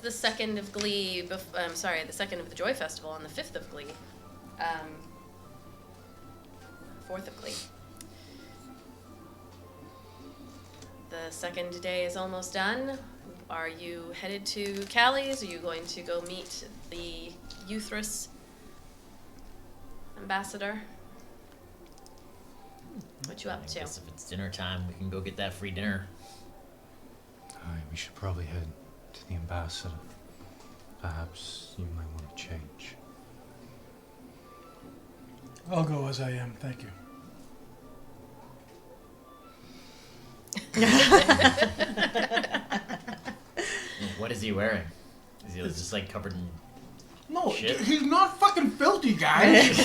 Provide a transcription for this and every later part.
the 2nd of Glee, the 2nd of the Joy Festival on the 5th of Glee. 4th of Glee. The 2nd day is almost done. Are you headed to Callie's? Are you going to go meet the Euthris ambassador? What you up to? I guess if it's dinner time, we can go get that free dinner. We should probably head to the ambassador. Perhaps you might want to change. I'll go as I am, thank you. What is he wearing? Is he just like covered in No, shit? he's not fucking filthy, guys.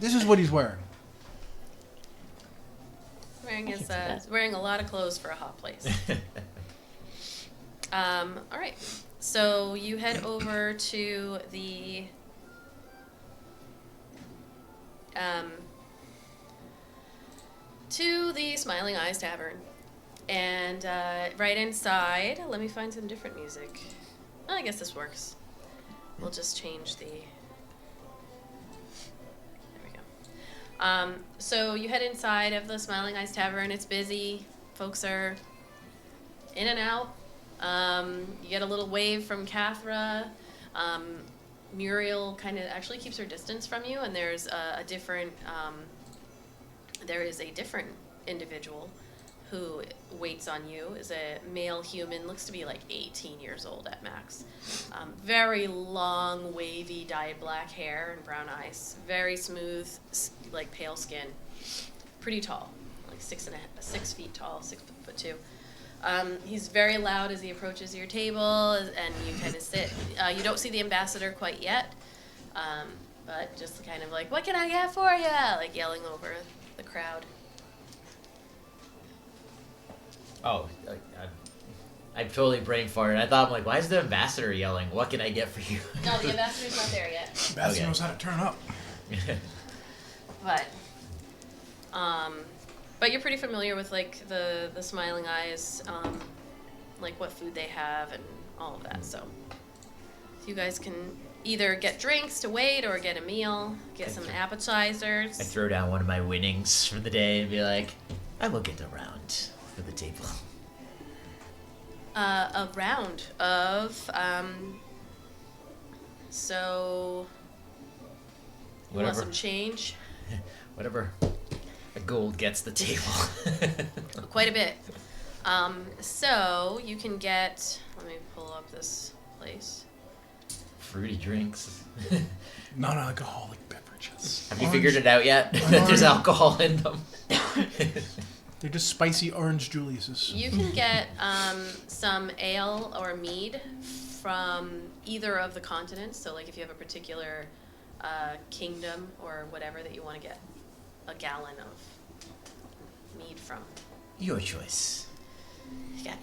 This is what he's wearing. Wearing a lot of clothes for a hot place. All right. So you head over to the Smiling Eyes Tavern, and right inside. Let me find some different music. Oh, I guess this works. We'll just change the. So you head inside of the Smiling Eyes Tavern. It's busy. Folks are in and out. You get a little wave from Kethra. Muriel kind of actually keeps her distance from you, and there's a different individual who waits on you. Is a male human, looks to be like 18 years old at max. Very long, wavy, dyed black hair and brown eyes. Very smooth, like pale skin. Pretty tall, like 6 feet tall, 6'2". He's very loud as he approaches your table, and you kind of sit. You don't see the ambassador quite yet, but just kind of like, "What can I get for you?" Like yelling over the crowd. Oh, I'm totally brain farted. I thought, I'm like, why is the ambassador yelling? What can I get for you? No, the ambassador's not there yet. Ambassador knows how to turn up. But you're pretty familiar with like the Smiling Eyes, like what food they have and all of that. So you guys can either get drinks to wait or get a meal, get some appetizers. I throw down one of my winnings for the day and be like, I will get a round for the table. A round of so you want some change? Whatever a gold gets the table. Quite a bit. So you can get, let me pull up this place. Fruity drinks. Non-alcoholic beverages. Have you figured it out yet? That there's alcohol in them. They're just spicy orange Julius's. You can get some ale or mead from either of the continents. So like if you have a particular kingdom or whatever that you want to get a gallon of mead from. Your choice. You got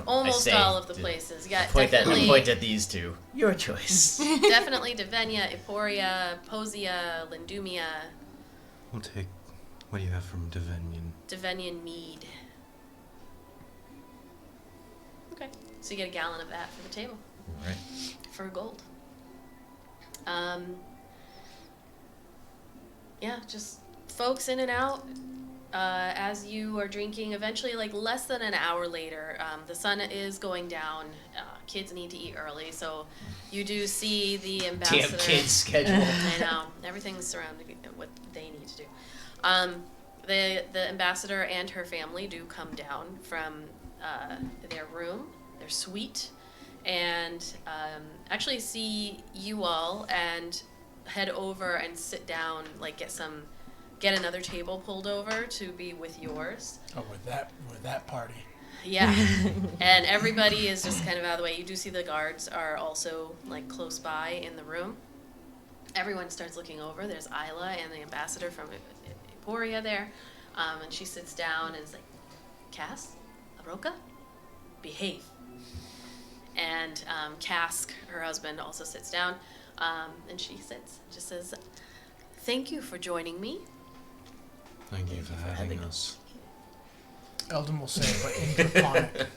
almost all of the places. You got point at these two. Your choice. Definitely Divenia, Eporia, Posia, Lindumia. We'll take what do you have from Divenian? Divenian mead. Okay. So you get a gallon of that for the table. All right. For gold. Yeah, just folks in and out as you are drinking. Eventually, like less than an hour later, the sun is going down. Kids need to eat early, so you do see the ambassador. Damn kids' schedule. I know. Everything's surrounding what they need to do. The ambassador and her family do come down from their room, their suite, and actually see you all and head over and sit down, like get another table pulled over to be with yours. Oh, with that party. Yeah. And everybody is just kind of out of the way. You do see the guards are also like close by in the room. Everyone starts looking over. There's Ayla and the ambassador from Eporia there. And she sits down and is like, Cass, Aroka, behave. And Cask, her husband, also sits down. And she just says, thank you for joining me. Thank you for having us. Eldon will say, but in Draconic.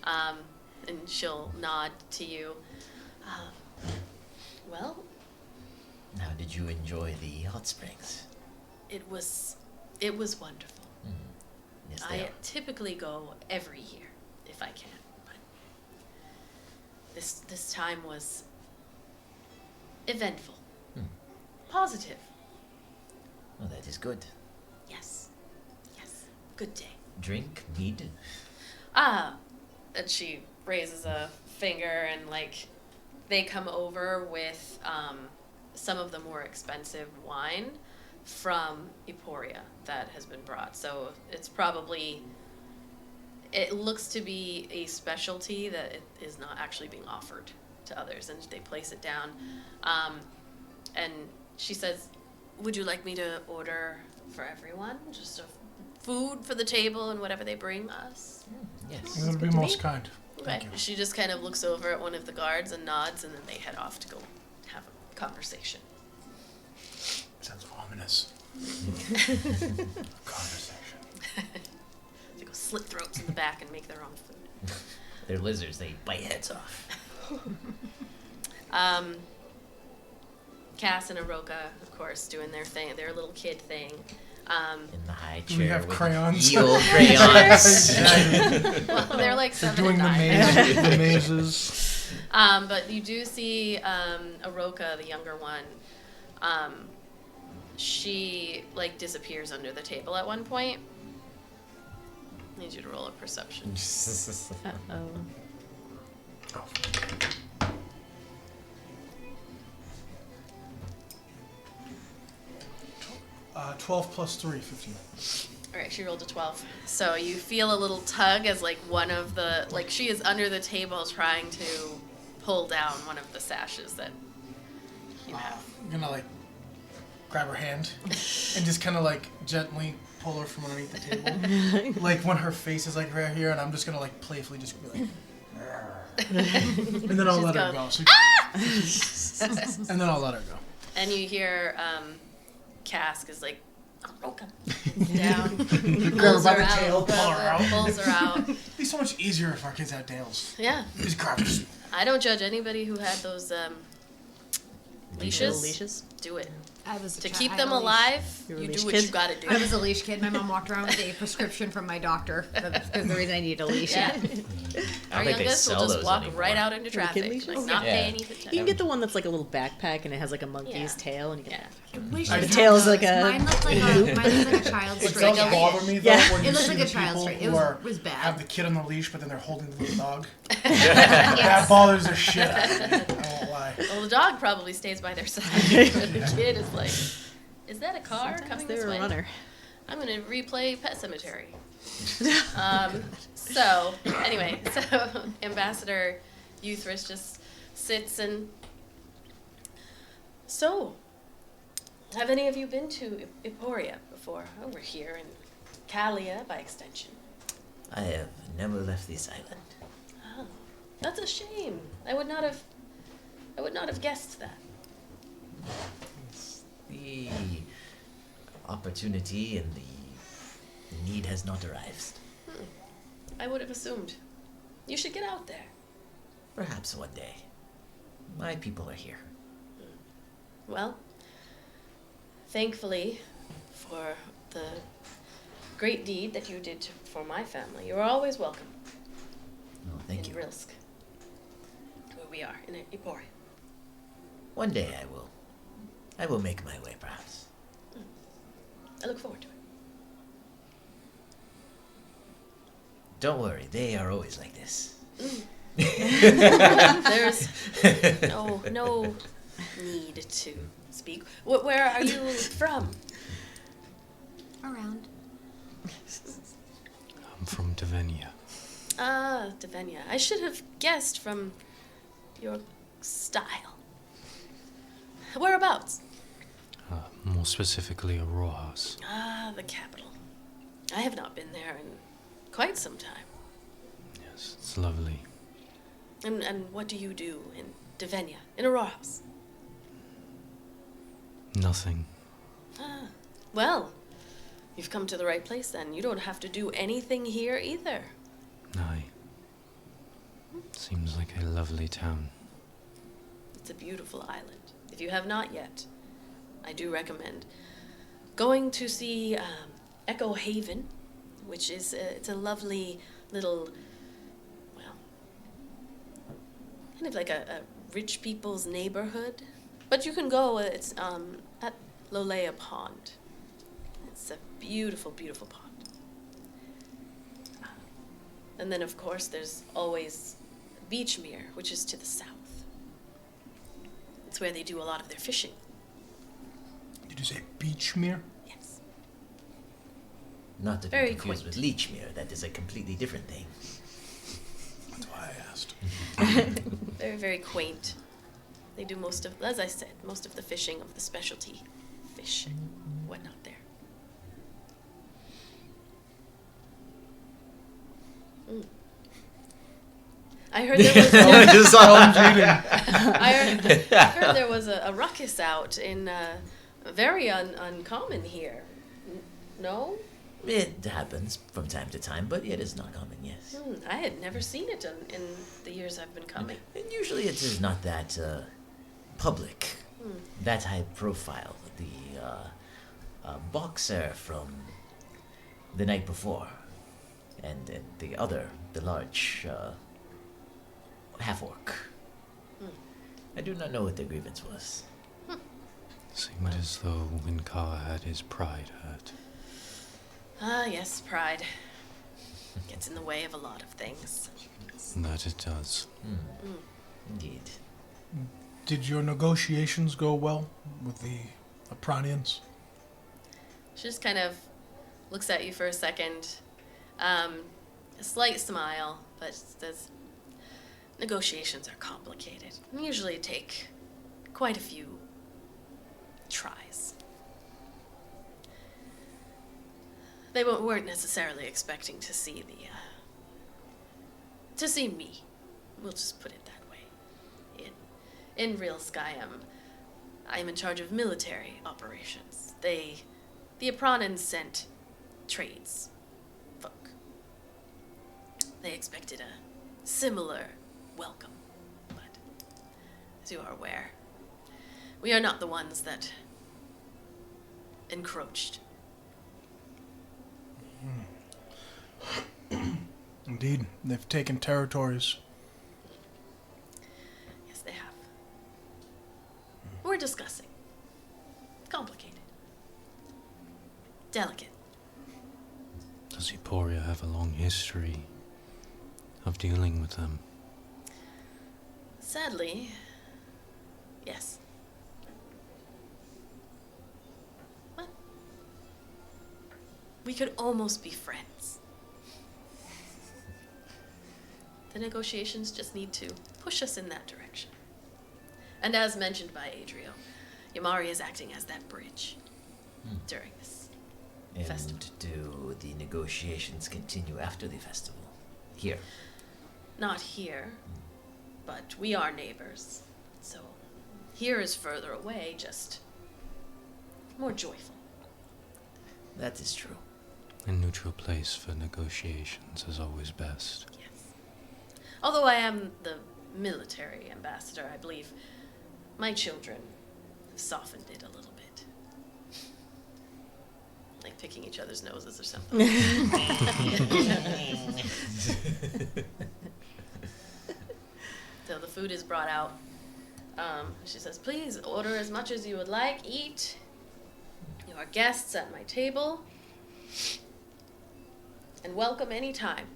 And she'll nod to you. Well, Now, did you enjoy the hot springs? it was wonderful. Yes, they I are. typically go every year if I can, but this time was eventful, positive. Oh, that is good. Yes, good day. Drink, mead. And she raises a finger, and like they come over with some of the more expensive wine from Eporia that has been brought. So it's probably, it looks to be a specialty that it is not actually being offered to others, and they place it down. And she says, would you like me to order for everyone? Just food for the table and whatever they bring us? Yes. That would be most kind. Okay. Thank you. She just kind of looks over at one of the guards and nods, and then they head off to go have a conversation. Sounds ominous. Conversation. They go slit throats in the back and make their own food. They're lizards. They bite heads off. Cass and Aroka, of course, doing their thing, their little kid thing. In the high Do chair we have with crayons? eel crayons. Well, they're like They're 7 doing and 9. the mazes. But you do see Aroka, the younger one. She like disappears under the table at one point. I need you to roll a perception. Uh-oh. Oh. 12 plus 3, 15. All right, she rolled a 12. So you feel a little tug as like one of the, like she is under the table trying to pull down one of the sashes that you have. I'm gonna like grab her hand and just kind of like gently pull her from underneath the table. Like when her face is like right here, and I'm just gonna like playfully just be like, and then I'll She's let her going, go. And then I'll let her go. And you hear Cask is like, Aroka, down, Grab her pulls by her the out, tail, pull her out. pulls her out. It'd be so much easier if our kids had tails. Yeah, Just grab her. I don't judge anybody who had those leashes. Leashes? Do it. I was a To chi- keep I them had a leash. alive, You were a you leash do what kid? you gotta do. I was a leash kid. My mom walked around with a prescription from my doctor. That's the reason I need a leash. Yeah. I Our don't think they youngest will sell just those walk anymore. right out into Little kid traffic, leashes? like not Yeah. pay anything. You can get the one that's like a little backpack and it has like a monkey's Yeah. tail and you can. Yeah. I wish I I do- had tail's those. like a- Mine looked like a child's It string. does bother me though Yeah. when It you looked see like the a child's people string. It who was- are, was bad. have the kid on the leash, but then they're holding the little dog. Yes. That bothers the shit out of me. I won't lie. Well, the dog probably stays by their side. But the kid is like, is that a car Sometimes coming they're this a way? runner. I'm going to replay Pet Cemetery. So, anyway, so Ambassador Euthris just sits and... So, have any of you been to Eporia before? Over here in Calia, by extension. I have never left this island. Oh, that's a shame. I would not have guessed that. The opportunity and the need has not arrived. I would have assumed. You should get out there. Perhaps one day. My people are here. Well, thankfully for the great deed that you did for my family, you are always welcome Oh, thank in you. Rilsk, where we are, in Eporia. One day I will make my way, perhaps. I look forward to it. Don't worry, they are always like this. There's no need to speak. Where are you from? Around. I'm from Devenia. Ah, Devenia. I should have guessed from your style. Whereabouts? More specifically, Rojas. Ah, the capital. I have not been there in quite some time. Yes, it's lovely. And what do you do in Devenia, in a raw house? Nothing. Ah, well, you've come to the right place then. You don't have to do anything here either. Aye. Seems like a lovely town. It's a beautiful island. If you have not yet, I do recommend going to see Echo Haven, which is it's a lovely little, well, kind of like a rich people's neighborhood. But you can go. It's at Lolea Pond. It's a beautiful, beautiful pond. And then, of course, there's always Beachmere, which is to the south. It's where they do a lot of their fishing. Did you say Beachmere? Yes. Not to be Very confused quaint. with Leechmere. That is a completely different thing. That's why I asked. Very, very quaint. They do most of, as I said, most of the fishing of the specialty fish and whatnot there. Mm. I heard there was I heard there was a ruckus out in very uncommon here. No? It happens from time to time, but it is not common, yes. I had never seen it in the years I've been coming. And usually it is not that public, that high profile. The boxer from the night before, and the other, the large half-orc. I do not know what their grievance was. Seemed as though Winkar had his pride hurt. Ah, yes, pride gets in the way of a lot of things. That it does. Indeed. Did your negotiations go well with the Apranians? She just kind of looks at you for a second. A slight smile, but says, negotiations are complicated. Usually take quite a few tries. They weren't necessarily expecting to see to see me. We'll just put it that way. In Real Sky, I'm in charge of military operations. The Apranans sent trades folk. They expected a similar welcome, but as you are aware, we are not the ones that encroached. Indeed, they've taken territories. Yes, they have. We're discussing. Complicated. Delicate. Does Eporia have a long history of dealing with them? Sadly, yes. What? We could almost be friends. The negotiations just need to push us in that direction. And as mentioned by Adrio, Yamari is acting as that bridge during this festival. And do the negotiations continue after the festival? Here. Not here, but we are neighbors. So here is further away, just more joyful. That is true. A neutral place for negotiations is always best. Yes. Although I am the military ambassador, I believe my children have softened it a little bit. Like picking each other's noses or something. So the food is brought out. She says, please order as much as you would like. Eat. You are guests at my table. And welcome any time.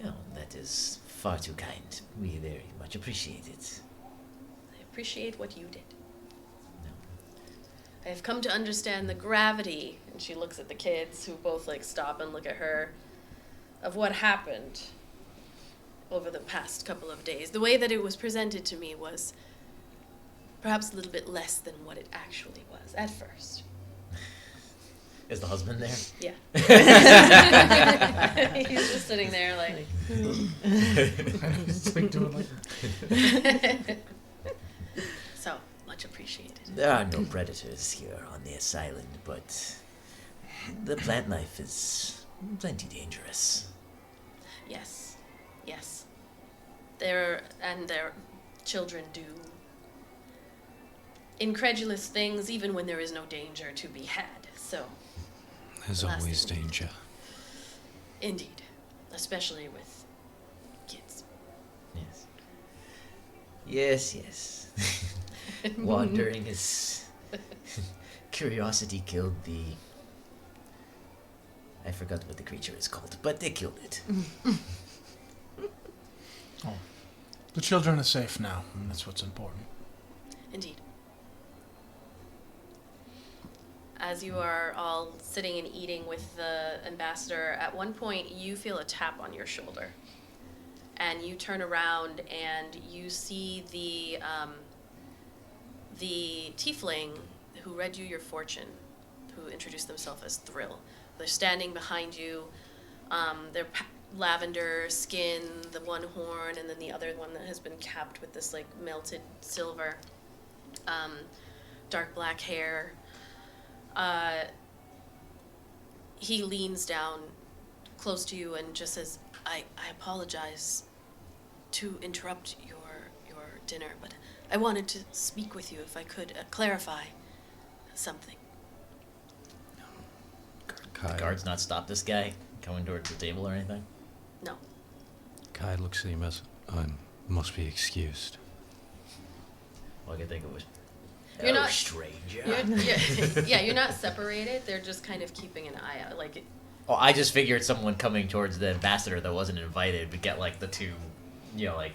Oh, that is far too kind. We very much appreciate it. I appreciate what you did. No. I have come to understand the gravity, and she looks at the kids who both stop and look at her, of what happened over the past couple of days. The way that it was presented to me was perhaps a little bit less than what it actually was at first. Is the husband there? Yeah. He's just sitting there like It's like doing like so much appreciated. There are no predators here on this island, but the plant life is plenty dangerous. Yes. Yes. their children do incredulous things even when there is no danger to be had. So, There's last always thing we danger. indeed, especially with kids. Yes. Yes, yes. Wandering is. Curiosity killed the. I forgot what the creature is called, but they killed it. Oh, the children are safe now, and that's what's important. Indeed. As you are all sitting and eating with the ambassador, at one point you feel a tap on your shoulder. And you turn around and you see the tiefling who read you your fortune, who introduced themselves as Thrill. They're standing behind you. They're lavender skin, the one horn, and then the other one that has been capped with this like melted silver. Dark black hair. He leans down close to you and just says, I apologize to interrupt your dinner, but I wanted to speak with you if I could clarify something. The guards not stop this guy coming towards the table or anything? No. Kai looks at him as, must be excused. Well, I could think it was. You're not- stranger. You're not separated. They're just kind of keeping an eye out. Like, Oh, I just figured someone coming towards the ambassador that wasn't invited would get like the two, like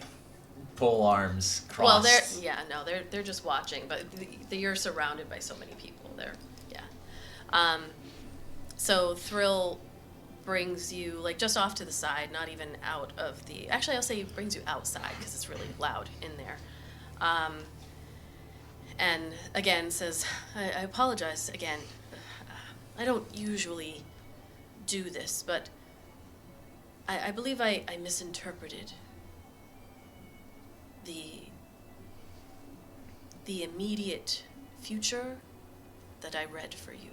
pole arms crossed. well, they're just watching. But you're surrounded by so many people. So Thrill brings you like just off to the side, not even out of the. Actually, I'll say he brings you outside because it's really loud in there. And again says, I apologize again. I don't usually do this, but I believe I misinterpreted the immediate future that I read for you.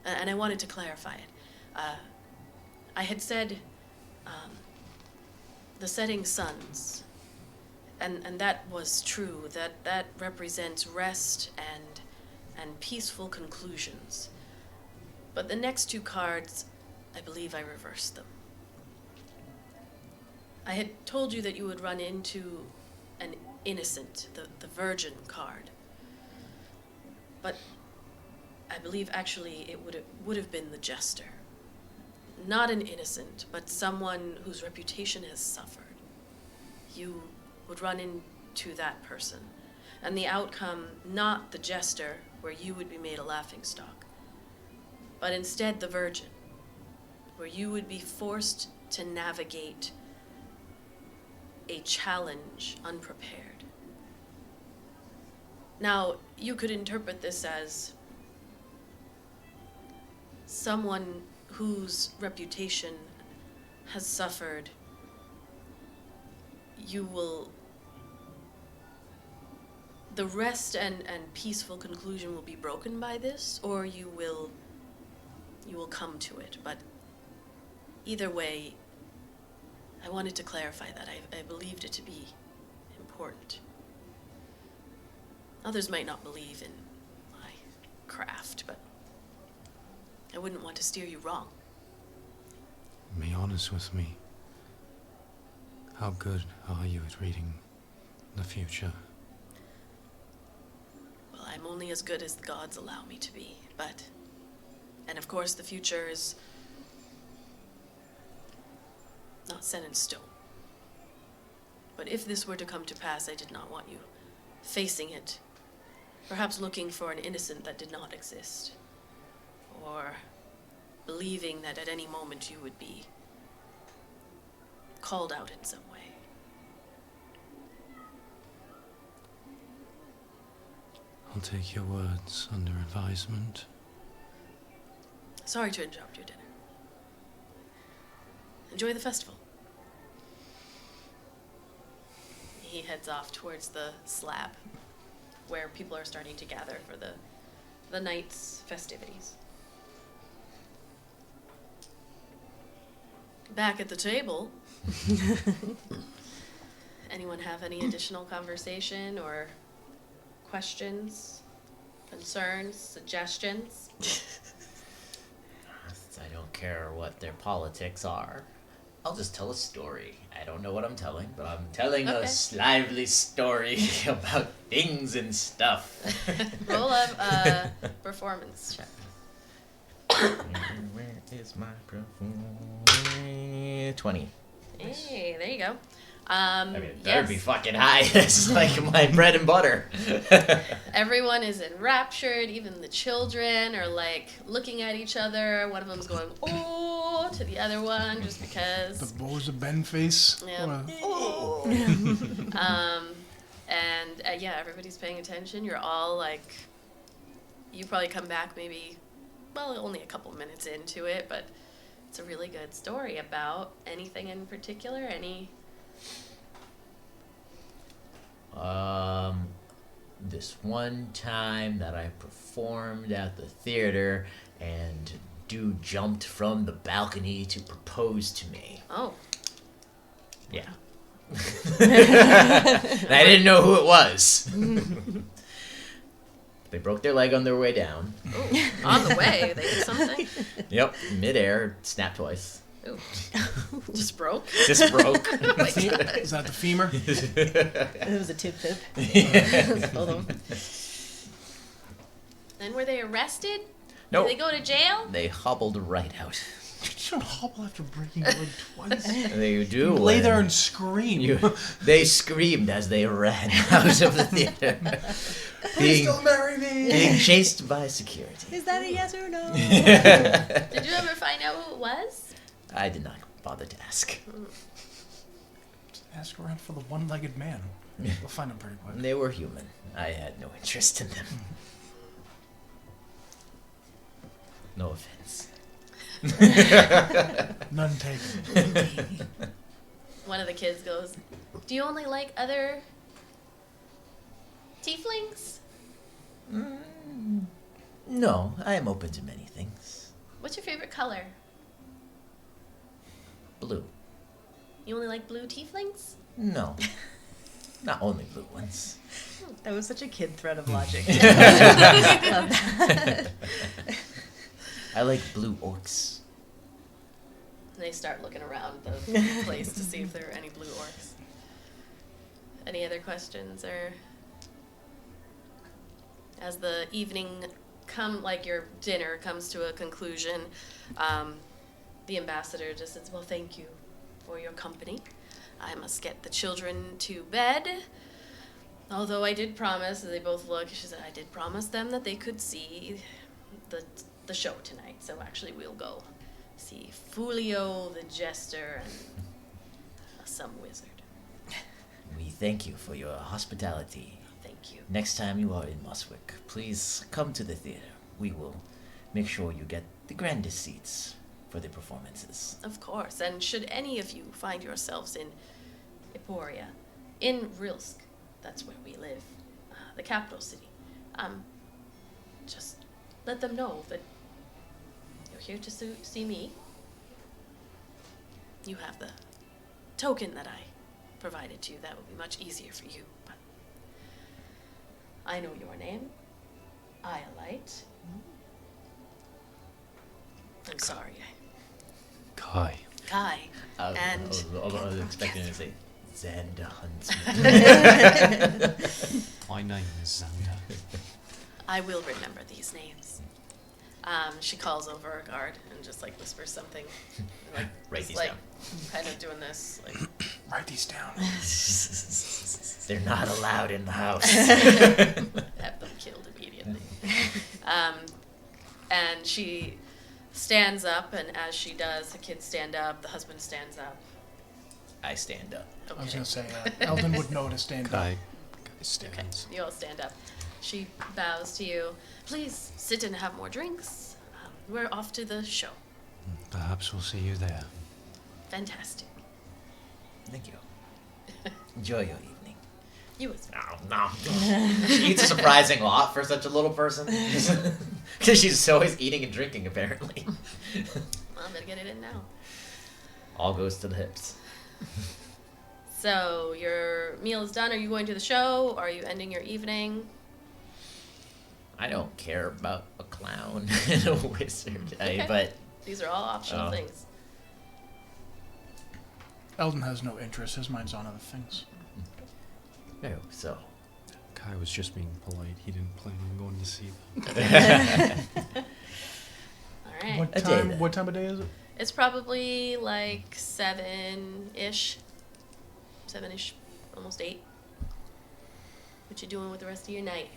And I wanted to clarify it. I had said the setting suns, and that was true. That represents rest and peaceful conclusions. But the next two cards, I believe I reversed them. I had told you that you would run into an innocent, the virgin card. But I believe actually it would have been the jester. Not an innocent, but someone whose reputation has suffered. You would run into that person. And the outcome, not the jester, where you would be made a laughingstock, but instead the virgin, where you would be forced to navigate a challenge unprepared. Now, you could interpret this as someone whose reputation has suffered. The rest and peaceful conclusion will be broken by this, or you will come to it. But either way, I wanted to clarify that. I believed it to be important. Others might not believe in my craft, but I wouldn't want to steer you wrong. Be honest with me. How good are you at reading the future? Well, I'm only as good as the gods allow me to be, but... And of course, the future is not set in stone. But if this were to come to pass, I did not want you facing it, perhaps looking for an innocent that did not exist, or believing that at any moment you would be called out in some way. I'll take your words under advisement. Sorry to interrupt your dinner. Enjoy the festival. He heads off towards the slab, where people are starting to gather for the night's festivities. Back at the table, Anyone have any additional conversation or questions, concerns, suggestions? I don't care what their politics are. I'll just tell a story. I don't know what I'm telling, but I'm telling Okay. a lively story about things and stuff. Roll a performance check. Where is my performance? 20. Hey, there you go. I mean, that yes. would be fucking high. That's like my bread and butter. Everyone is enraptured. Even the children are like looking at each other. One of them's going "oh" to the other one just The because. Bo's a Ben face. Yeah. What a- Oh. And yeah, everybody's paying attention. You're all like, you probably come back maybe, well, only a couple minutes into it, but it's a really good story about anything in particular. Any. This one time that I performed at the theater and dude jumped from the balcony to propose to me. Oh. Yeah. And I didn't know who it was. They broke their leg on their way down. Oh, on the way, they did something. Yep, midair, snapped twice. Ooh. Just broke. Just broke. Oh my God. Is that the femur? It was a tip. Hold on. And were they arrested? Nope. Did they go to jail? They hobbled right out. You don't hobble after breaking your leg twice. They do. You lay there when and scream. they screamed as they ran out of the theater, Please being, don't marry me. being chased by security. Is that a yes or no? Did you ever find out who it was? I did not bother to ask. Ask around for the one-legged man. We'll find him pretty quick. They were human. I had no interest in them. No offense. None taken. One of the kids goes, "Do you only like other tieflings? No, I am open to many things. What's your favorite color? Blue. You only like blue tieflings? No. Not only blue ones. That was such a kid thread of logic. I like blue orcs. And they start looking around the place to see if there are any blue orcs. Any other questions or as the evening like your dinner comes to a conclusion, the ambassador just says, "Well, thank you for your company. I must get the children to bed. Although I did promise," and they both look, she said, "I did promise them that they could see the show tonight. So actually we'll go see Fulio the Jester and some wizard." We thank you for your hospitality. Thank you. Next time you are in Muswick, please come to the theater. We will make sure you get the grandest seats for the performances. Of course. And should any of you find yourselves in Eporia, in Rilsk, that's where we live, the capital city, just let them know that you're here to see me. You have the token that I provided to you. That would be much easier for you. But I know your name, Iolite. I'm sorry, Kai. Kai. I And was expecting to say Xander Huntsman. My name is Xander. I will remember these names. She calls over a guard and just like whispers something. Like, Write just, these like, down. kind of doing this. Like, Write these down. They're not allowed in the house. have them killed immediately. And she stands up, and as she does, the kids stand up, the husband stands up. I stand up. Okay. I was going to say, Eldon would know to stand up. Kai Okay, stands. you all stand up. She bows to you. Please sit and have more drinks. We're off to the show. Perhaps we'll see you there. Fantastic. Thank you. Enjoy your evening. You as well. No. She eats a surprising lot for such a little person. Because she's always eating and drinking, apparently. Well, I'm gonna get it in now. All goes to the hips. So your meal is done. Are you going to the show? Are you ending your evening? I don't care about a clown and a wizard, Okay. but These are all optional Oh. things. Eldon has no interest. His mind's on other things. no. So Kai was just being polite. He didn't plan on going to see them. All right. What A day time? then. What time of day is it? It's probably like 7-ish. 7-ish, almost 8. What you doing with the rest of your night?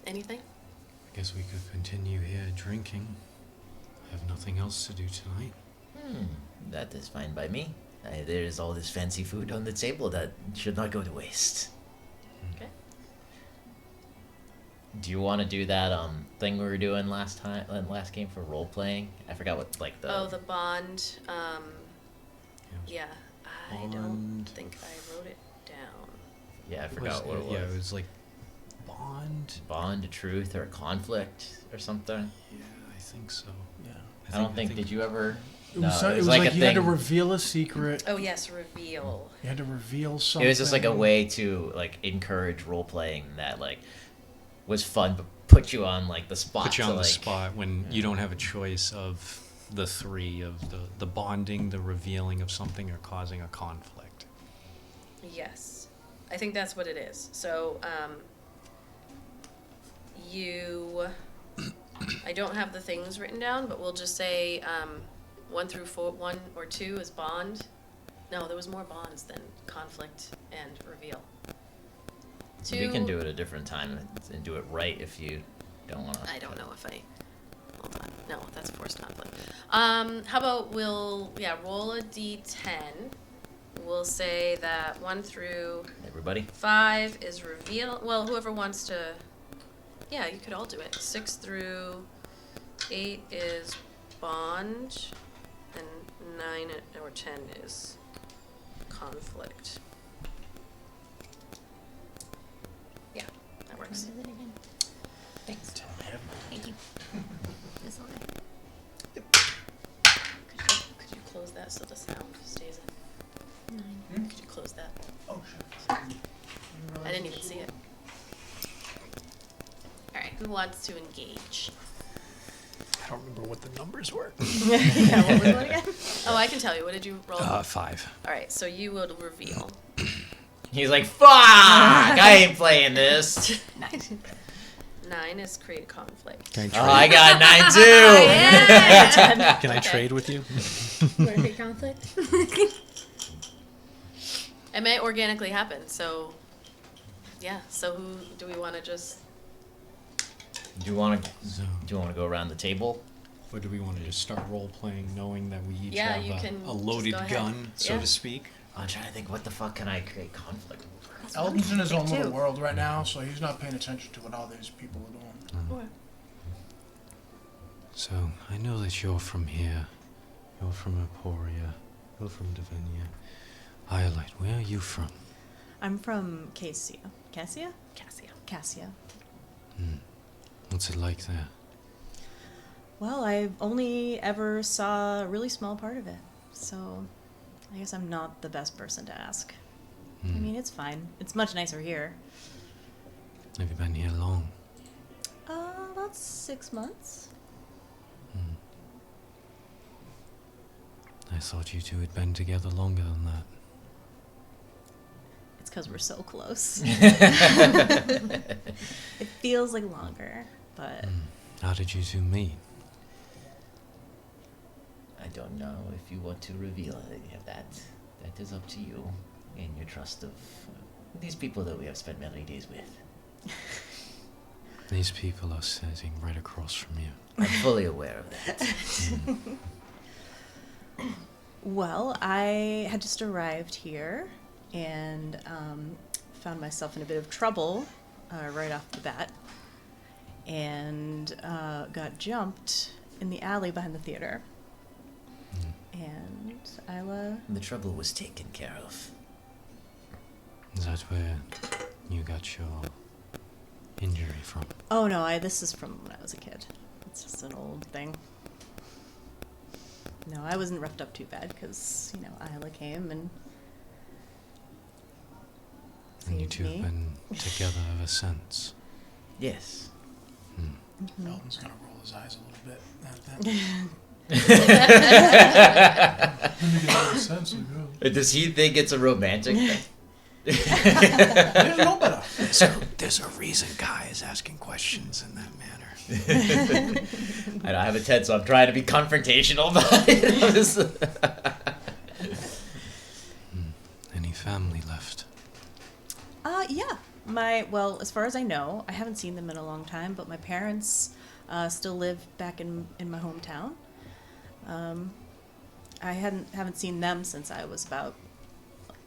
Anything? I guess we could continue here drinking. I have nothing else to do tonight. that is fine by me. There is all this fancy food on the table that should not go to waste. Okay. Do you want to do that thing we were doing last game for role playing? I forgot what The bond. Yeah, I don't Bond. think I wrote it down. I forgot what it was. Yeah, it was like bond. Bond, truth, or conflict, or something. Yeah, I think so. Yeah. I don't think. Did you ever? It was, it was like like a you had to thing. reveal a secret. Oh yes, reveal. You had to reveal something. It was just like a way to like encourage role playing that like was fun, but put you on like the spot. Put you to, on the like, spot when you don't have a choice of the three of the bonding, the revealing of something, or causing a conflict. Yes, I think that's what it is. So, I don't have the things written down, but we'll just say 1 through 4, 1 or 2 is bond. No, there was more bonds than conflict and reveal. We can do it a different time and do it right if you don't want to. I don't know if I. Hold on. No, that's forced conflict. How about we'll roll a d10. We'll say that 1 through Everybody. 5 is reveal. Well, whoever wants to. Yeah, you could all do it. 6 through 8 is bond, and 9 or 10 is conflict. Yeah, that works. Thanks. Thank you. That's all right. Could you close that so the sound stays in? 9. Could you close that? Oh shit. I didn't even see it. Alright, who wants to engage? I don't remember what the numbers were. Yeah, what was it again? Oh, I can tell you. What did you roll? 5. Alright, so you will reveal. He's like, fuck! I ain't playing this. 9 is create conflict. Can I Oh, trade? I got 9 too. Yeah! Can I trade with you? Want to pick conflict? It may organically happen, so yeah. So who do we want to just? Do you want to? So, Do you want to go around the table? or do we want to just start role playing, knowing that we each Yeah, you have can a just loaded go ahead. gun, so Yeah. to speak? I'm trying to think. What the fuck can I create conflict? Eldon's in his own Take little two. world right now, so he's not paying attention to what all these people are doing. Or, So, I know that you're from here. You're from Emporia. You're from Davinia. Iolite, where are you from? I'm from Cassia. Cassia? Cassia. Cassia. What's it like there? Well, I only ever saw a really small part of it, so I guess I'm not the best person to ask. I mean, it's fine. It's much nicer here. Have you been here long? About 6 months. I thought you two had been together longer than that. It's because we're so close. It feels like longer, but How did you two meet? I don't know if you want to reveal any of that. That is up to you and your trust of these people that we have spent many days with. These people are sitting right across from you. I'm fully aware of that. well, I had just arrived here and found myself in a bit of trouble right off the bat, and got jumped in the alley behind the theater. And Ayla, The trouble was taken care of. Is that where you got your injury from? oh no, this is from when I was a kid. It's just an old thing. No, I wasn't roughed up too bad because, Ayla came and And you saved two have me. been together ever since. Yes. Eldon's gonna roll his eyes a little bit at that. Let me get out of sense. Does he think it's a romantic thing? He doesn't know better. There's a reason Guy is asking questions in that manner. I don't have a TED, so I'm trying to be confrontational about it. Any family left? Yeah. As far as I know, I haven't seen them in a long time, but my parents still live back in my hometown. I haven't seen them since I was about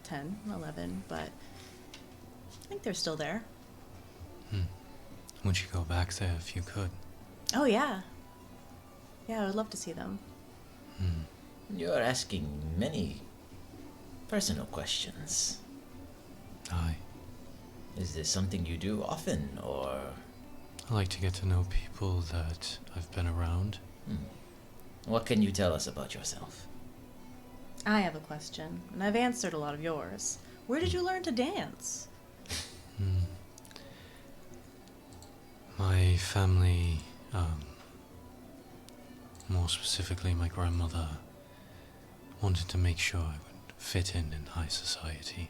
10, 11, but I think they're still there. Would you go back there if you could? Oh, yeah. Yeah, I would love to see them. You're asking many personal questions. Aye. Is this something you do often, or... I like to get to know people that I've been around. What can you tell us about yourself? I have a question, and I've answered a lot of yours. Where did you learn to dance? My family, more specifically my grandmother, wanted to make sure I would fit in high society.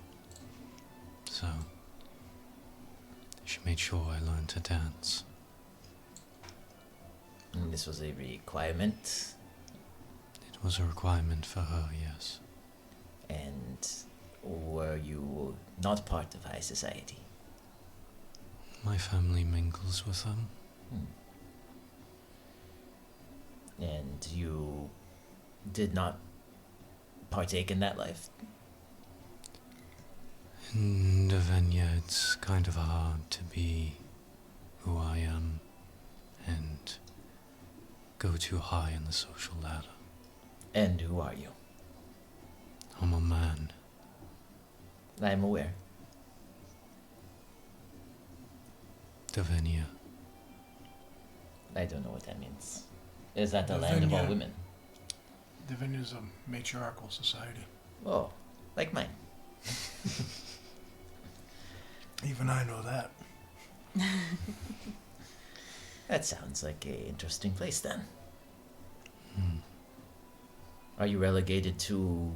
So, she made sure I learned to dance. And this was a requirement, It was a requirement for her, yes. and were you not part of high society? My family mingles with them. And you did not partake in that life? In Devenia, it's kind of hard to be who I am and go too high in the social ladder. And who are you? I'm a man. I am aware. Devenia. I don't know what that means. Is that the land of all Devenia. women? Devenia is a matriarchal society. Oh, like mine. Even I know that. That sounds like a interesting place then. Are you relegated to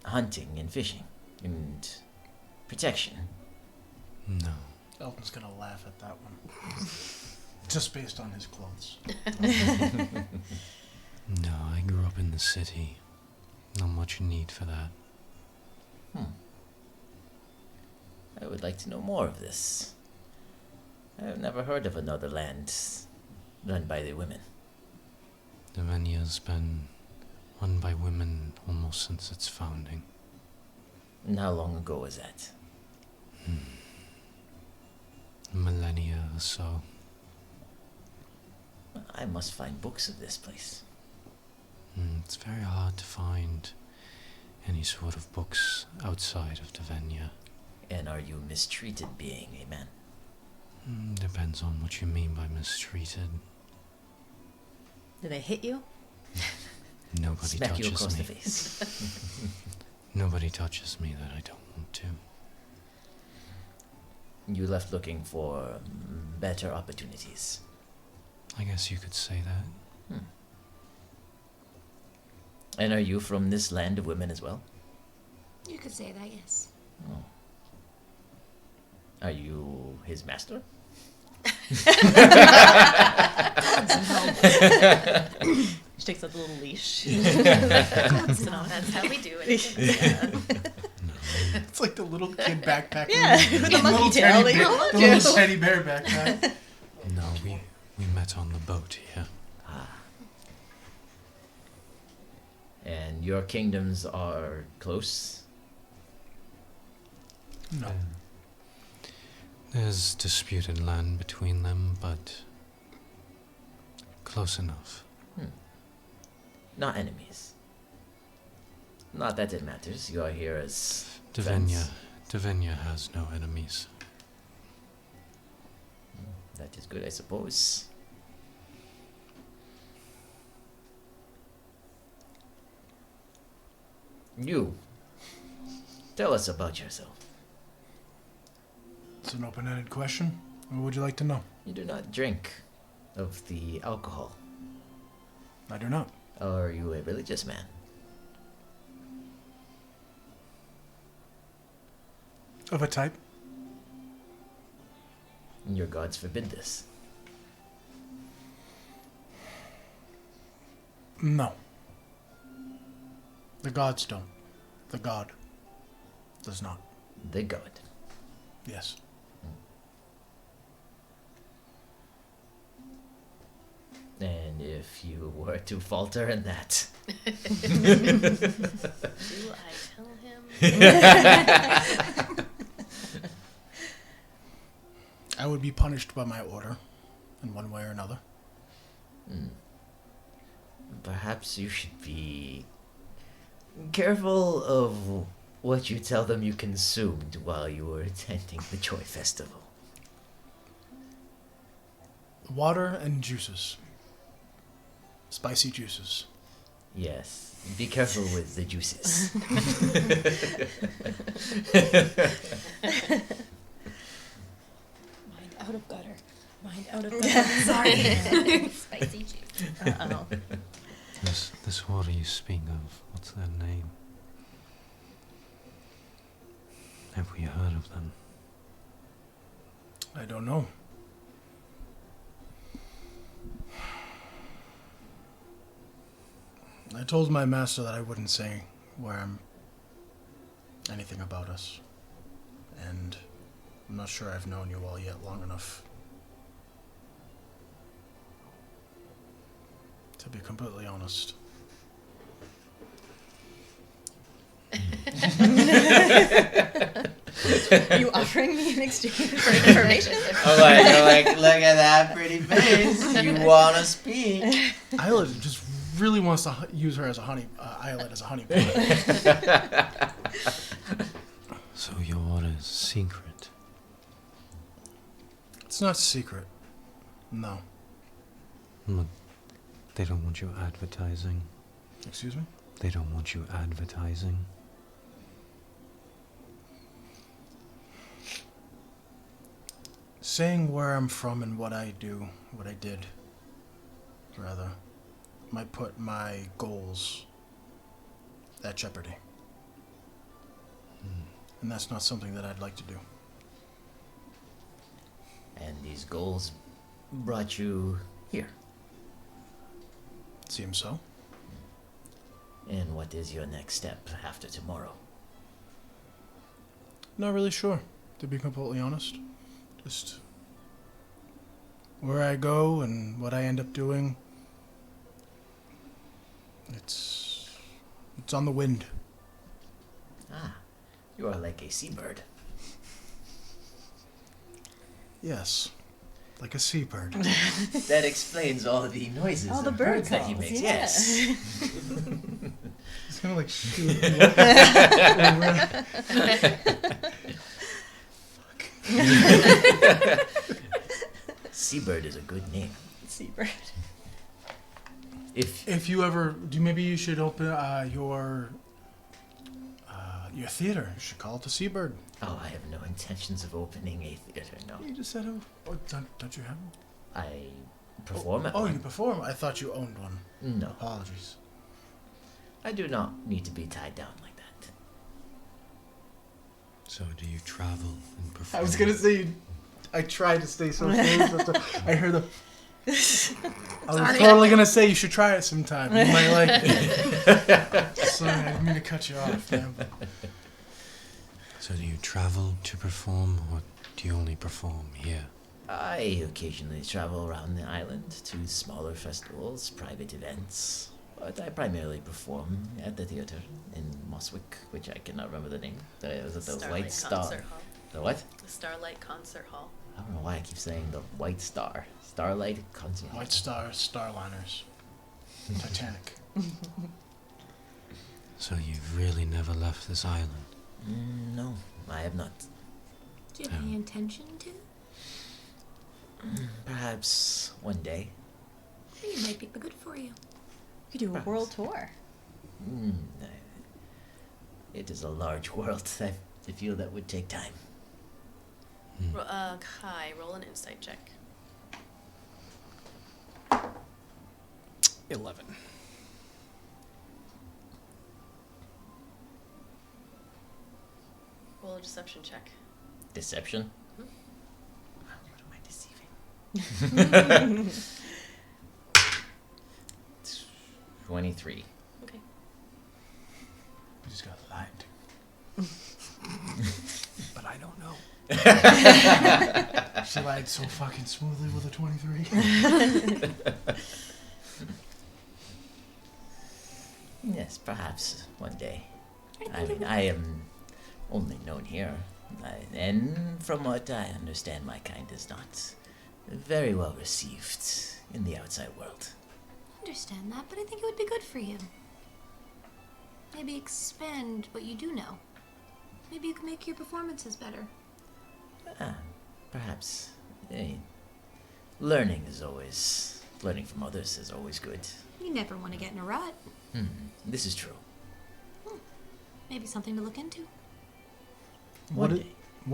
hunting and fishing and protection? No. Eldon's gonna laugh at that one. Just based on his clothes. No, I grew up in the city. Not much need for that. I would like to know more of this. I have never heard of another land run by the women. Devenia's been run by women almost since its founding. And how long ago was that? A millennia or so. I must find books of this place. It's very hard to find any sort of books outside of Devenia. And are you mistreated being a man? Depends on what you mean by mistreated. Do they hit you? Nobody Smack you touches across me. the face. Nobody touches me that I don't want to. You left looking for better opportunities. I guess you could say that. And are you from this land of women as well? You could say that, yes. Are you his master? She takes up a little leash. That's how we do it. It's like the little kid backpack. Yeah, movie. with the monkey little tail. teddy bear, the little teddy bear backpack. No, we met on the boat here. And your kingdoms are close? No. There's disputed land between them, but close enough. Not enemies. Not that it matters. You are here as Devenia. friends. Devenia has no enemies. That is good, I suppose. You. Tell us about yourself. It's an open-ended question. What would you like to know? You do not drink of the alcohol. I do not. Are you a religious man? Of a type? Your gods forbid this. No. The gods don't. The god does not. The god. Yes. And if you were to falter in that, Do I tell him? I would be punished by my order in one way or another. perhaps you should be careful of what you tell them you consumed while you were attending the Joy Festival. Water and juices. Spicy juices. Yes, be careful with the juices. Mind out of gutter. Mind out of gutter. Sorry. Spicy juice. Uh-oh. This water you speak of, what's their name? Have we heard of them? I don't know. I told my master that I wouldn't say anything about us. And I'm not sure I've known you all yet long enough to be completely honest. Are you offering me in exchange for information? I'm like, look at that pretty face. You want to speak? Ayla just really wants to use her as a Iolite as a honey pot. So your water is secret. It's not secret. No. Look, they don't want you advertising. Excuse me? They don't want you advertising. Saying where I'm from and what I did, rather, might put my goals at jeopardy. And that's not something that I'd like to do. And these goals brought you here. Seems so. And what is your next step after tomorrow? Not really sure, to be completely honest. Just where I go and what I end up doing. It's on the wind. Ah, you are like a seabird. Yes. Like a seabird. That explains all the noises All the of bird birds that he calls, makes. yeah. Yes. It's kind of like shoot. Seabird is a good name. Seabird. If you ever maybe you should open your theater. You should call it the Seabird. Oh, I have no intentions of opening a theater, no. You just said, don't you have one? I perform at Oh, one. you perform. I thought you owned one. No, Apologies. I do not need to be tied down like that. So do you travel and perform? I was gonna say, I tried to stay so close. But I heard the. I was totally gonna say you should try it sometime. You might like it. Sorry, I didn't mean to cut you off, man. So do you travel to perform, or do you only perform here? I occasionally travel around the island to smaller festivals, private events, but I primarily perform at the theater in Moswick, which I cannot remember the name. Was it the Starlight White Star? Concert Hall. The what? The Starlight Concert Hall. I don't know why I keep saying the White Star. Starlight Concert Hall. White Star, Starliners, Titanic. So you've really never left this island? No, I have not. Do you have any intention to? Perhaps one day. It might be good for you. You could do a world tour. Mm, It is a large world. I feel that would take time. Kai, roll an insight check. 11. Roll a deception check. Deception? Hmm? What am I deceiving? 23. Okay. We just got lied to. But I don't know. She lied so fucking smoothly with a 23. Yes, perhaps one day. I mean, I am only known here. And from what I understand, my kind is not very well received in the outside world. I understand that, but I think it would be good for you. Maybe expand what you do know. Maybe you can make your performances better. Perhaps. Learning from others is always good. You never want to get in a rut. This is true. Maybe something to look into. What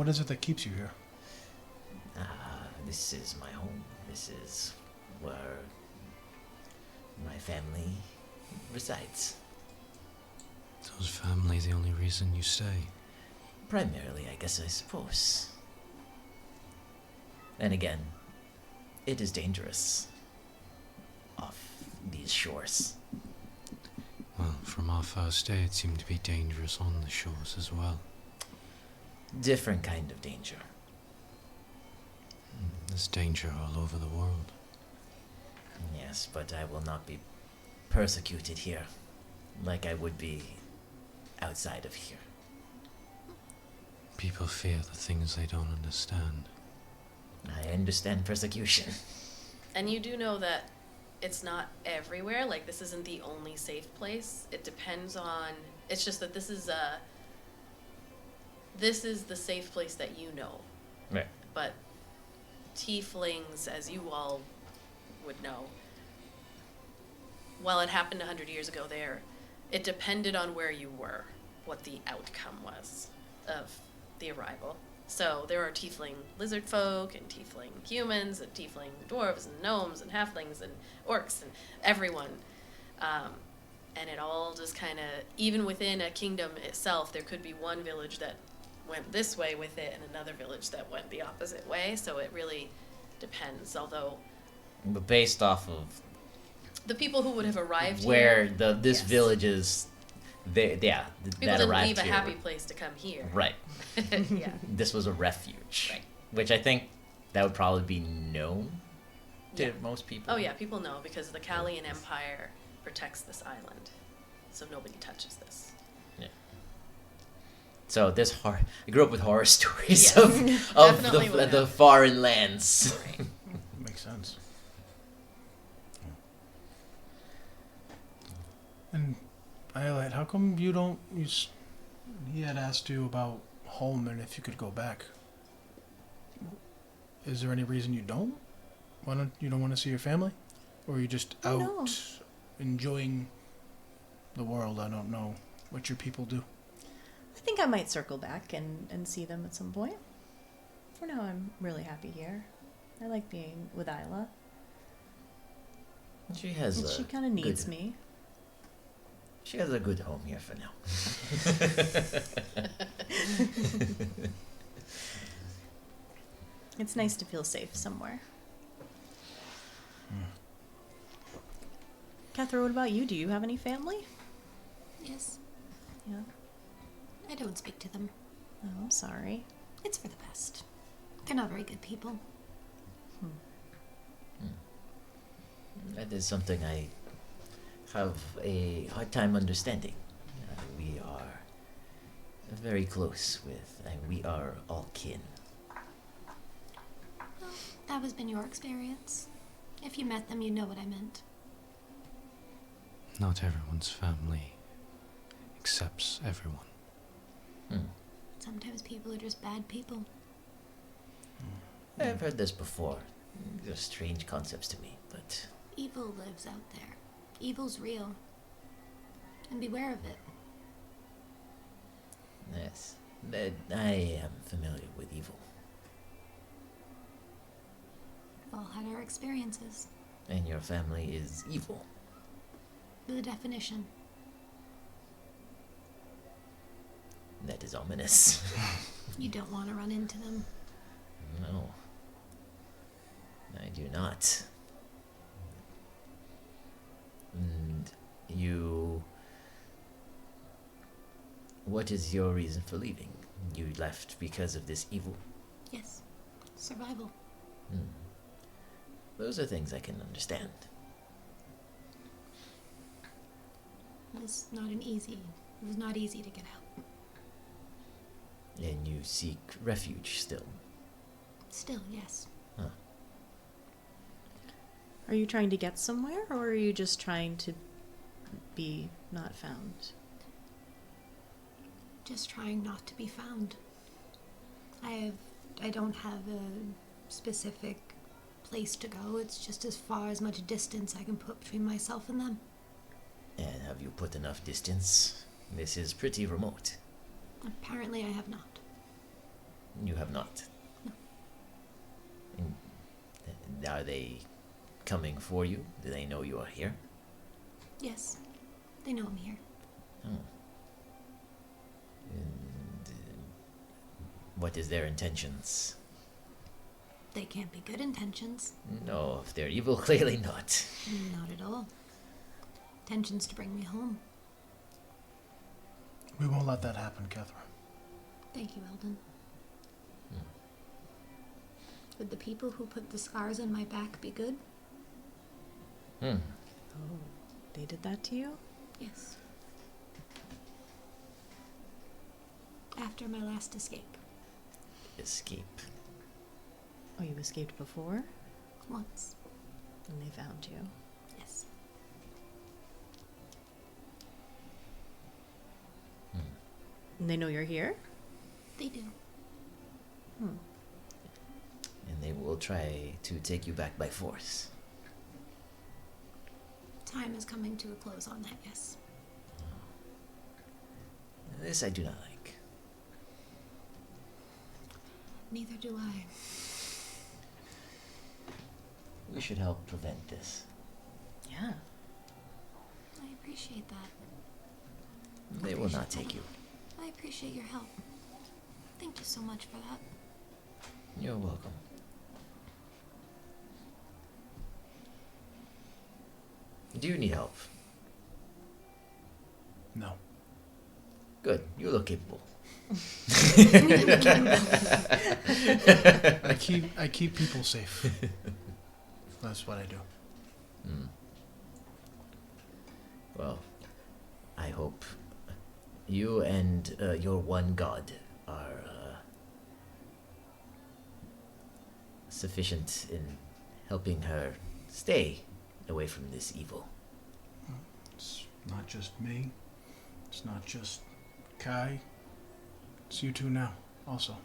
is it that keeps you here? This is my home. This is where my family resides. Was family the only reason you stay? Primarily, I guess, I suppose. And again, it is dangerous off these shores. Well, from our first day, it seemed to be dangerous on the shores as well. Different kind of danger. There's danger all over the world. Yes, but I will not be persecuted here like I would be outside of here. People fear the things they don't understand. I understand persecution. And you do know that it's not everywhere. Like, this isn't the only safe place. It depends on... It's just that this is the safe place that you know. Right. But tieflings, as you all would know, while it happened 100 years ago there, it depended on where you were, what the outcome was of the arrival. So there are tiefling lizard folk and tiefling humans and tiefling dwarves and gnomes and halflings and orcs and everyone. And it all just kind of, even within a kingdom itself, there could be one village that went this way with it and another village that went the opposite way. So it really depends, although... But based off of the people who would have arrived where here... this yes. village is, People that didn't arrived leave a here. happy place to come here. Right. Yeah. This was a refuge. Right. Which I think that would probably be known to Yeah. most people. Oh yeah, people know because the Kalian Empire protects this island, so nobody touches this. Yeah. So I grew up with horror stories Yes, of definitely would the have. foreign lands. Makes sense. And Iolite, how come you don't? He had asked you about home and if you could go back. Is there any reason you don't? You don't want to see your family, or are you just I out don't know. enjoying the world? I don't know what your people do. I think I might circle back and see them at some point. For now, I'm really happy here. I like being with Ayla. She has And a she kind of needs good- me. She has a good home here for now. It's nice to feel safe somewhere. Kethra, what about you? Do you have any family? Yes, Yeah. I don't speak to them. Oh, I'm sorry. It's for the best. They're not very good people. That is something I have a hard time understanding. We are very close with, and we are all kin. Well, that has been your experience. If you met them, you know what I meant. Not everyone's family accepts everyone. Sometimes people are just bad people. I've heard this before. They're strange concepts to me, but Evil lives out there. Evil's real. And beware of it. Yes. I am familiar with evil. We've all had our experiences. And your family is evil. The definition. That is ominous. You don't want to run into them. No. I do not. And you... What is your reason for leaving? You left because of this evil? Yes. Survival. Those are things I can understand. It was not easy to get out. And you seek refuge still? Still, yes. Huh. Are you trying to get somewhere, or are you just trying to be not found? Just trying not to be found. I don't have a specific place to go. It's just as far as much distance I can put between myself and them. And have you put enough distance? This is pretty remote. Apparently I have not. You have not? No. And are they coming for you? Do they know you are here? Yes. They know I'm here. Oh. And what is their intentions? They can't be good intentions. No, if they're evil, clearly not. Not at all. Intentions to bring me home. We won't let that happen, Kethra. Thank you, Eldon. Would the people who put the scars on my back be good? Hmm. Oh, they did that to you? Yes. After my last escape. Escape. Oh, you escaped before? Once. And they found you. Yes. And they know you're here? They do. And they will try to take you back by force. Time is coming to a close on that, yes. This I do not like. Neither do I. We should help prevent this. Yeah. I appreciate that. They will not take you. I appreciate your help. Thank you so much for that. You're welcome. Do you need help? No. Good. You look capable. I keep people safe. That's what I do. Well, I hope you and your one god are sufficient in helping her stay away from this evil. It's not just me. It's not just Kai. It's you two now, also.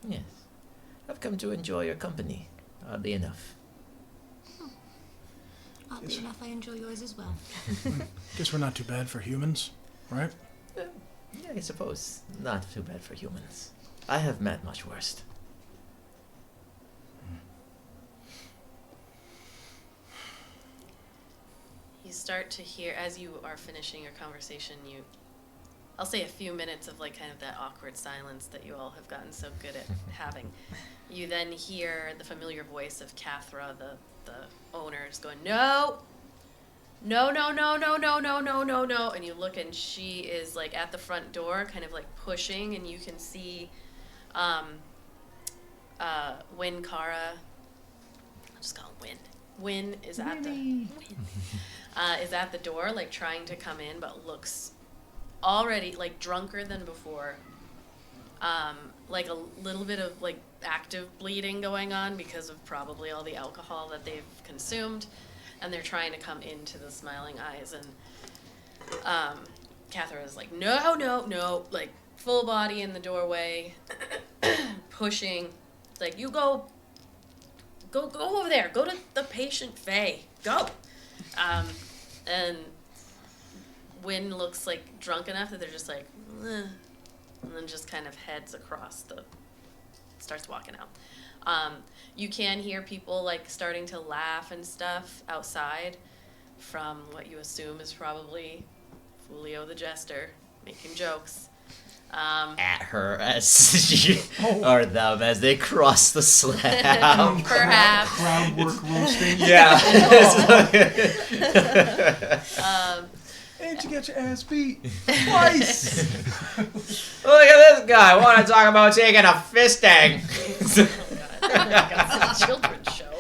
Yes. I've come to enjoy your company, oddly enough. Oddly Yes. enough, I enjoy yours as well. Guess we're not too bad for humans, right? Yeah, I suppose. Not too bad for humans. I have met much worse. You start to hear, as you are finishing your conversation, I'll say a few minutes of like kind of that awkward silence that you all have gotten so good at having. You then hear the familiar voice of Kethra, the owners, going, no, no, no, no, no, no, no, no, no, no. And you look and she is like at the front door, kind of like pushing, and you can see Win Kara. I'll just call him Win. Win is at is at the door, like trying to come in, but looks already like drunker than before. Like a little bit of like active bleeding going on because of probably all the alcohol that they've consumed, and they're trying to come into the Smiling Eyes, and Kethra is like, no, no, no, like full body in the doorway, pushing, like, you go over there, go to the patient Faye, go. And Wynn looks like drunk enough that they're just like, and then just kind of heads across starts walking out. You can hear people like starting to laugh and stuff outside from what you assume is probably Fulio the Jester making jokes. At her or them as they cross the slab. Perhaps. Crowd work roasting. Yeah. And you get your ass beat twice. Look at this guy. Want to talk about taking a fisting? It's a children's show.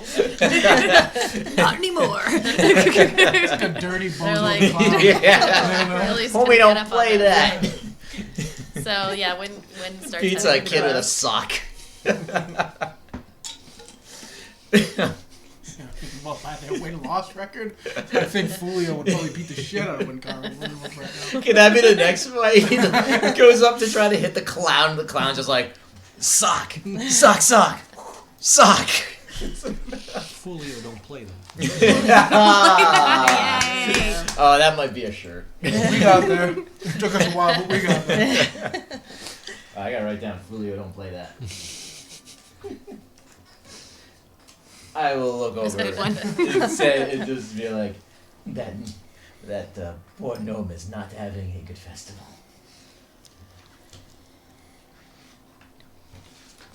Not anymore. It's like a dirty They're bozo like, clown. really Homie, get don't up on play that. So yeah, when starts Pete's heading a kid with a across- sock. Well, by their win-loss record, I think Fulio would probably beat the shit out of Winkara right now. Can that be the next fight? He goes up to try to hit the clown. The clown's just like, sock, sock, sock, sock. Fulio don't play that. Oh, that might be a shirt. We got there. It took us a while, but we got there. I gotta write down Fulio, don't play that. I will look over Good it. one. It just be like, that poor gnome is not having a good festival.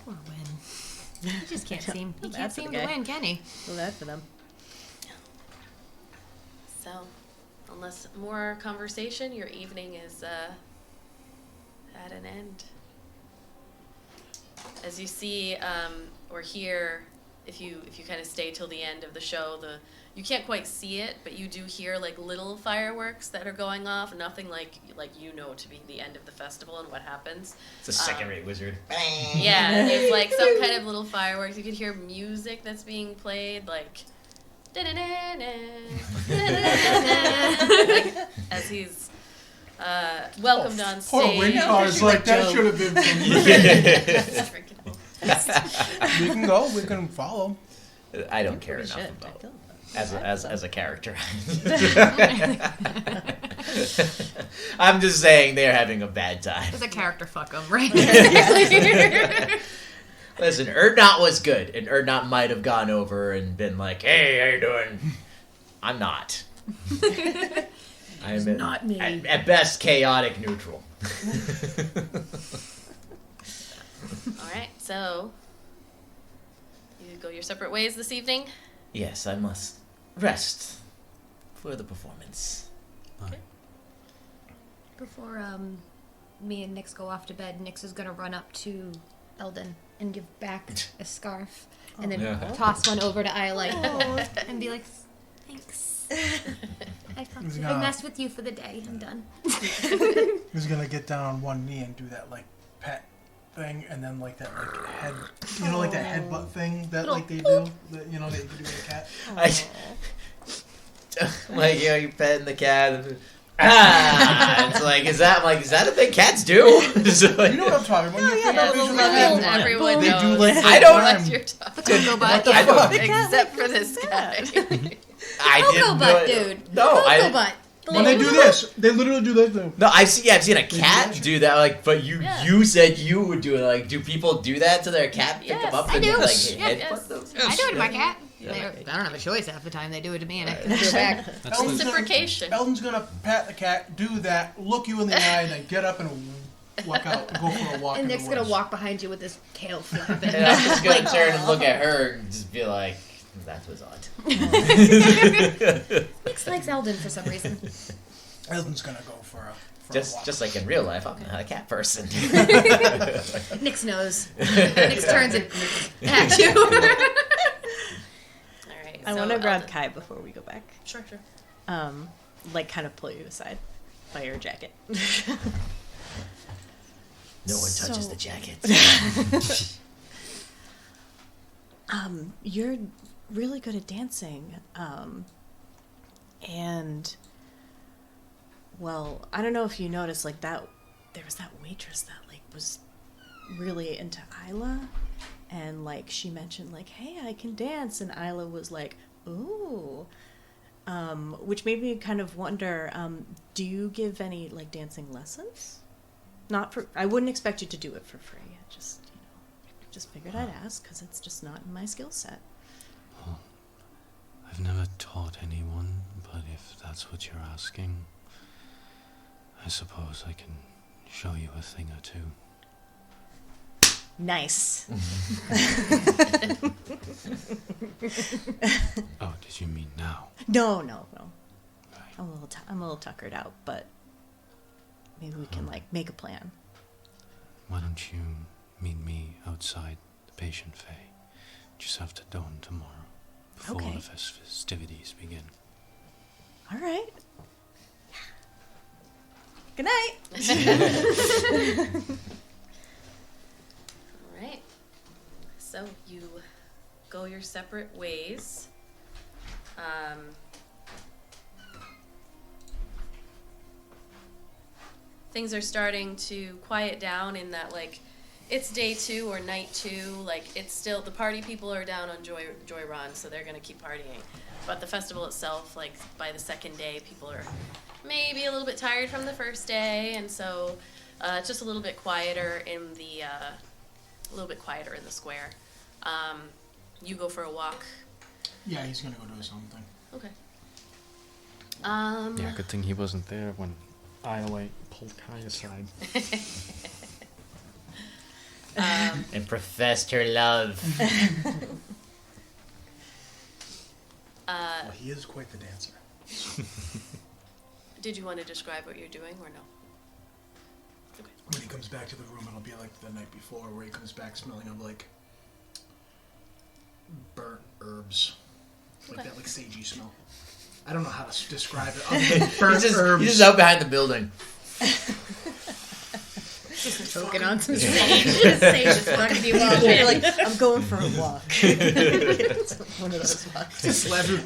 Poor Win. He just can't seem. He can't That's seem okay. to win, can he? Feel bad for them. So, unless more conversation, your evening is at an end. As you see or hear, if you kind of stay till the end of the show, you can't quite see it, but you do hear like little fireworks that are going off. Nothing like to be the end of the festival and what happens. It's a second-rate wizard. Yeah, there's like some kind of little fireworks. You can hear music that's being played, like as he's welcomed on Poor stage. Winkar's like, that should have been from me. Drinking. We can go, we can follow. I don't care We enough should. I about feel as a character. I'm just saying they're having a bad time. It's a character fuck 'em, right? Listen, Erdnot was good, and Erdnot might have gone over and been like, "Hey, how you doing?" I'm not. I'm not me. At best, chaotic neutral. All right, so you go your separate ways this evening. Yes, I must rest for the performance. Before me and Nyx go off to bed, Nyx is gonna run up to Eldon and give back a scarf, and then toss one over to Iolite and be like, "Thanks. I messed with you for the day. I'm done." He's gonna get down on one knee and do that like pet thing, and then like that like head, like that headbutt thing that like they do, that that you can do with a cat. You petting the cat. And, it's like, is that a thing cats do? So, You know what I'm talking about? Everyone They knows. do like I don't- What you're talking Cocoa butt. I don't. except for this guy. I Cocoa didn't butt, know- dude. No, Cocoa butt. When they do this, they literally do that thing. No, I've seen a cat do that. Like, but you said you would do it. Like, do people do that to their cat? Pick Yes, them up I and do. like Yes. headbutt them? I do it to my cat. Yeah. I don't have a choice half the time. They do it to me, and I have to do it back. That's the, Reciprocation. Eldon's gonna pat the cat, do that, look you in the eye, and then get up and walk out, go for a walk. And in Nick's the gonna woods. walk behind you with his tail flapping. And I'm just gonna turn and look at her and just be like, "That was odd." Nick likes Eldon for some reason. Eldon's gonna go for a walk. Just like in real life, I'm not a cat person. Nick's nose. Nick's turns it at you. All right. I so want to grab Eldon- Kai before we go back. Sure. Like kind of pull you aside by your jacket. No one touches So- the jacket. You're really good at dancing. And well, I don't know if you noticed like that there was that waitress that like was really into Ayla, and like she mentioned like, "Hey, I can dance," and Ayla was like, "Ooh." Which made me kind of wonder, do you give any like dancing lessons? not for. I wouldn't expect you to do it for free. I just figured I'd ask because it's just not in my skill set. Well, I've never taught anyone, but if that's what you're asking, I suppose I can show you a thing or two. Nice. Oh, did you mean now? No. Right. I'm a little tuckered out, but maybe we can make a plan. Why don't you meet me outside the patient Fae, just after dawn tomorrow, before Okay. the festivities begin? All right. Good night. All right. So you go your separate ways. Things are starting to quiet down in that, it's day 2 or night 2. It's still, the party people are down on Joy Run, so they're going to keep partying. But the festival itself, by the second day, people are maybe a little bit tired from the first day, and so it's just a little bit quieter in the square. You go for a walk. Yeah, he's gonna go do his own thing. Okay. Yeah, good thing he wasn't there when Iolite pulled Kai aside. And professed her love. Well, he is quite the dancer. Did you want to describe what you're doing or no? Okay. When he comes back to the room, it'll be like the night before, where he comes back smelling of burnt herbs, Okay. that sagey smell. I don't know how to describe it. Other than burnt herbs. He's just out behind the building. Choking on some sage. Sage is fucking be well. You're like, I'm going for a walk. It's one of those walks. Just slap you.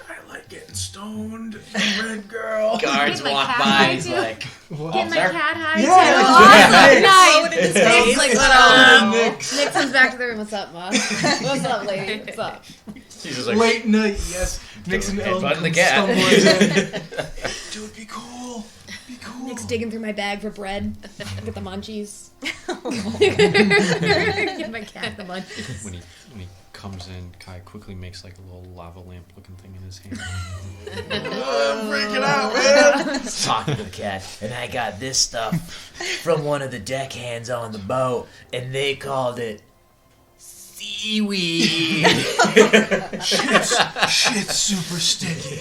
I like getting stoned. Red girl. Guards Get my walk cat by. high, He's too. like, Get my cat high Yeah, too. Awesome. Nice. Face. Like, Wow. Nick comes back to the room. What's up, Ma? What's up, lady? What's up? she's just like, Late night, yes. Nick's and Okay, Eldon button the come cat. stumbling in. Dude, be cool. Be cool. Nick's digging through my bag for bread. Get the munchies. Give my cat the munchies. When he comes in, Kai quickly makes a little lava lamp looking thing in his hand. I'm freaking out, man. talking to the cat, and I got this stuff from one of the deckhands on the boat, and they called it seaweed. Shit's super sticky.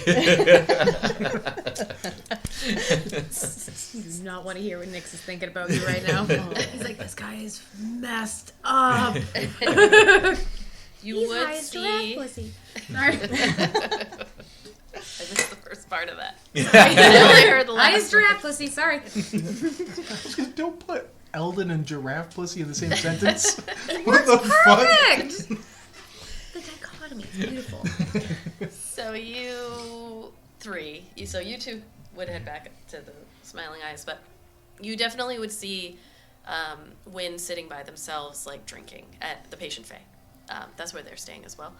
He does not want to hear what Nick's is thinking about you right now. He's like, this guy is messed up. You He's would high as see. giraffe pussy. Sorry. I missed the first part of that. I only heard the High as last. giraffe pussy. Sorry. Don't put Eldon and giraffe pussy in the same sentence. It What works the fuck? perfect. The dichotomy is beautiful. So you two would head back to the Smiling Eyes, but you definitely would see Wynn sitting by themselves, drinking at the Patient Fae. That's where they're staying as well.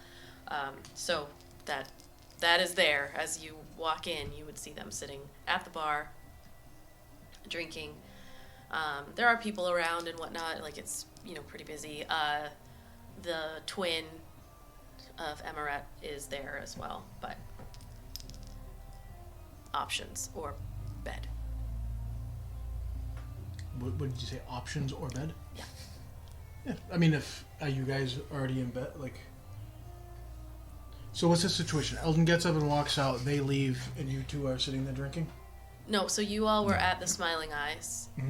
So that is there. As you walk in, you would see them sitting at the bar, drinking. There are people around and whatnot. It's pretty busy. The twin of Emaret is there as well, but options or bed. What did you say? Options or bed? Yeah. Yeah. I mean, if are you guys already in bed? So what's the situation? Eldon gets up and walks out. They leave, and you two are sitting there drinking. No, so you all were at the Smiling Eyes. We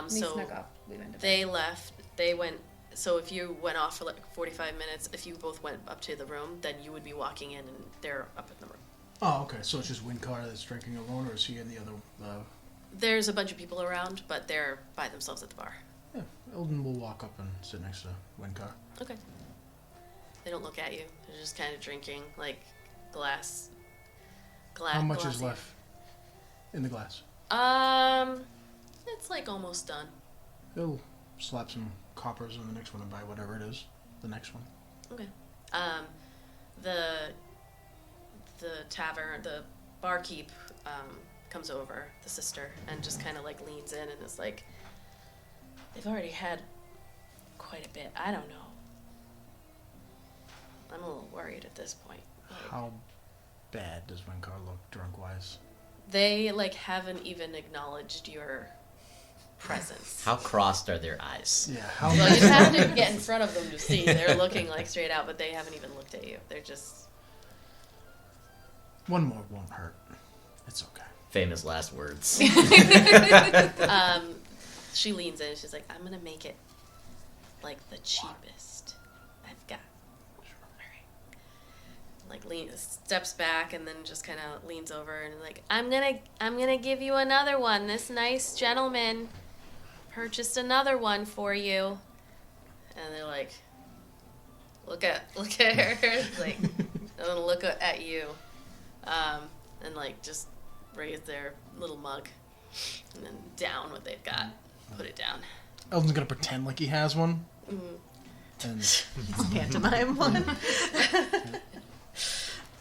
So snuck off. We went to they left. They went. So if you went off for 45 minutes, if you both went up to the room, then you would be walking in, and they're up in the room. Oh, okay. So it's just Winkar that's drinking alone, or is he in the other? There's a bunch of people around, but they're by themselves at the bar. Yeah. Eldon will walk up and sit next to Winkar. Okay. They don't look at you. They're just kind of drinking, glass. How much is glassy. left in the glass? It's almost done. He'll slap some coppers in the next one and buy whatever it is. The next one. Okay. The tavern, the barkeep, comes over, the sister, and just kind of like leans in and is like, they've already had quite a bit. I don't know. I'm a little worried at this point. Like, How bad does Winkar look drunk-wise? they like haven't even acknowledged your presence. How crossed are their eyes? Yeah, how Well, you have to get in front of them to see. They're looking like straight out, but they haven't even looked at you. They're just. One more won't hurt. It's okay. Famous last words. She leans in and she's like, I'm gonna make it like the cheapest I've got. Like steps back and then just kind of leans over and like, I'm gonna give you another one. This nice gentleman purchased another one for you. And they're like, look at her, like, and then look at you, and like just raise their little mug and then down what they've got, put it down. Eldon's gonna pretend like he has one. Mm-hmm. And Pantomime one.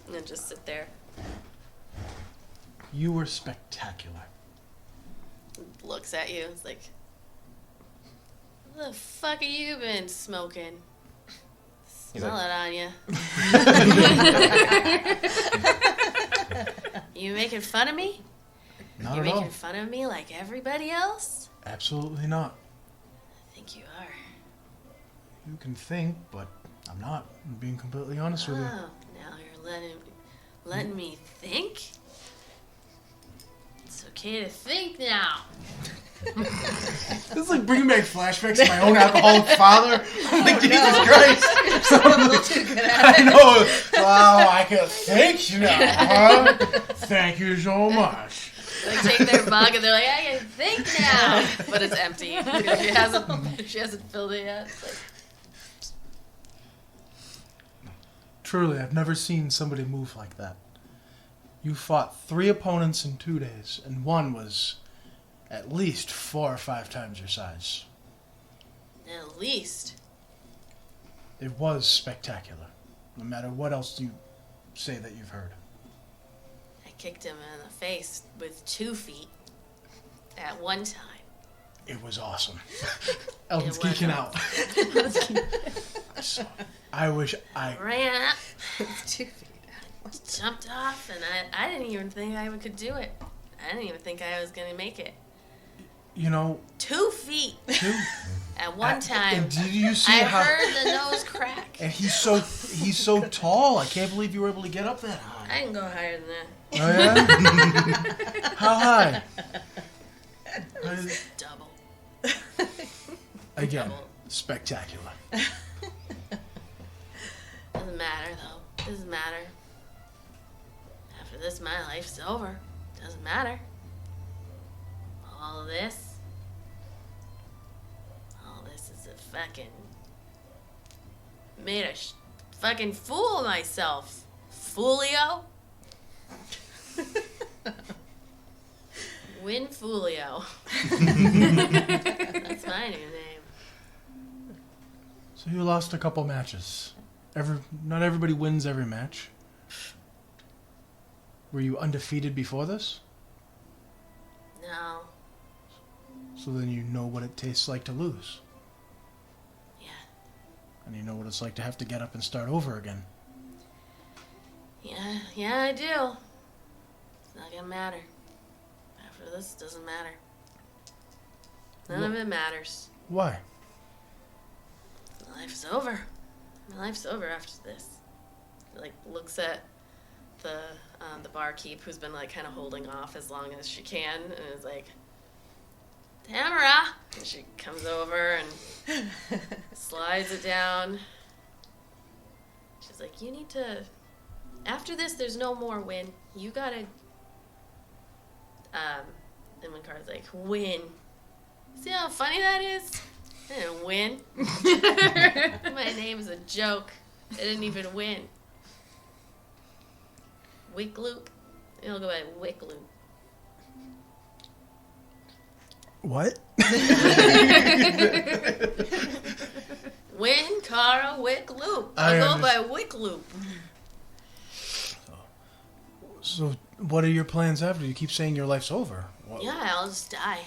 And then just sit there. you were spectacular. Looks at you. It's like, what the fuck have you been smoking? Smell it on you. You making fun of me? Not You at all. making fun of me like everybody else? Absolutely not. I think you are. You can think, but I'm not. I'm being completely honest with you. Oh, now you're letting me think? It's okay to think now. This is like bringing back flashbacks to my own alcoholic father. I'm like, Jesus Christ. I know. Wow, I can think now, huh? Thank you so much. They take their mug and they're like, I can think now. But it's empty. She hasn't filled it yet. It's like, Truly, I've never seen somebody move like that. You fought 3 opponents in 2 days, and one was at least 4 or 5 times your size. at least. It was spectacular, no matter what else you say that you've heard. I kicked him in the face with 2 feet at one time. It was awesome. Eldon's It was geeking out. So, I wish I... Ran up, jumped off, and I didn't even think I could do it. I didn't even think I was going to make it. You know... 2 feet at one time. And did you see I how... heard the nose crack. And he's so tall. I can't believe you were able to get up that high. I can go higher than that. Oh, yeah? How high? Double. Again, Double. spectacular. Doesn't matter, though. Doesn't matter. After this, my life's over. Doesn't matter. All this is a fucking... Made a fucking fool of myself. Foolio? Win Foolio. That's my new name. So you lost a couple matches. Not everybody wins every match. Were you undefeated before this? No. So then you know what it tastes like to lose. Yeah. And you know what it's like to have to get up and start over again. Yeah, I do. It's not gonna matter. After this, it doesn't matter. None of it matters. Why? My life's over. My life's over after this. Like, looks at the barkeep who's been like kind of holding off as long as she can, and is like, Tamara! And she comes over and slides it down. She's like, you need to... After this, there's no more win. You gotta... And Winkar's like, win. See how funny that is? I didn't win. My name's a joke. I didn't even win. Wickloop? It'll go by Wickloop. What? Win, Cara, Wickloop. I I'll go by Wickloop. So what are your plans after? You keep saying your life's over. What? Yeah, I'll just die.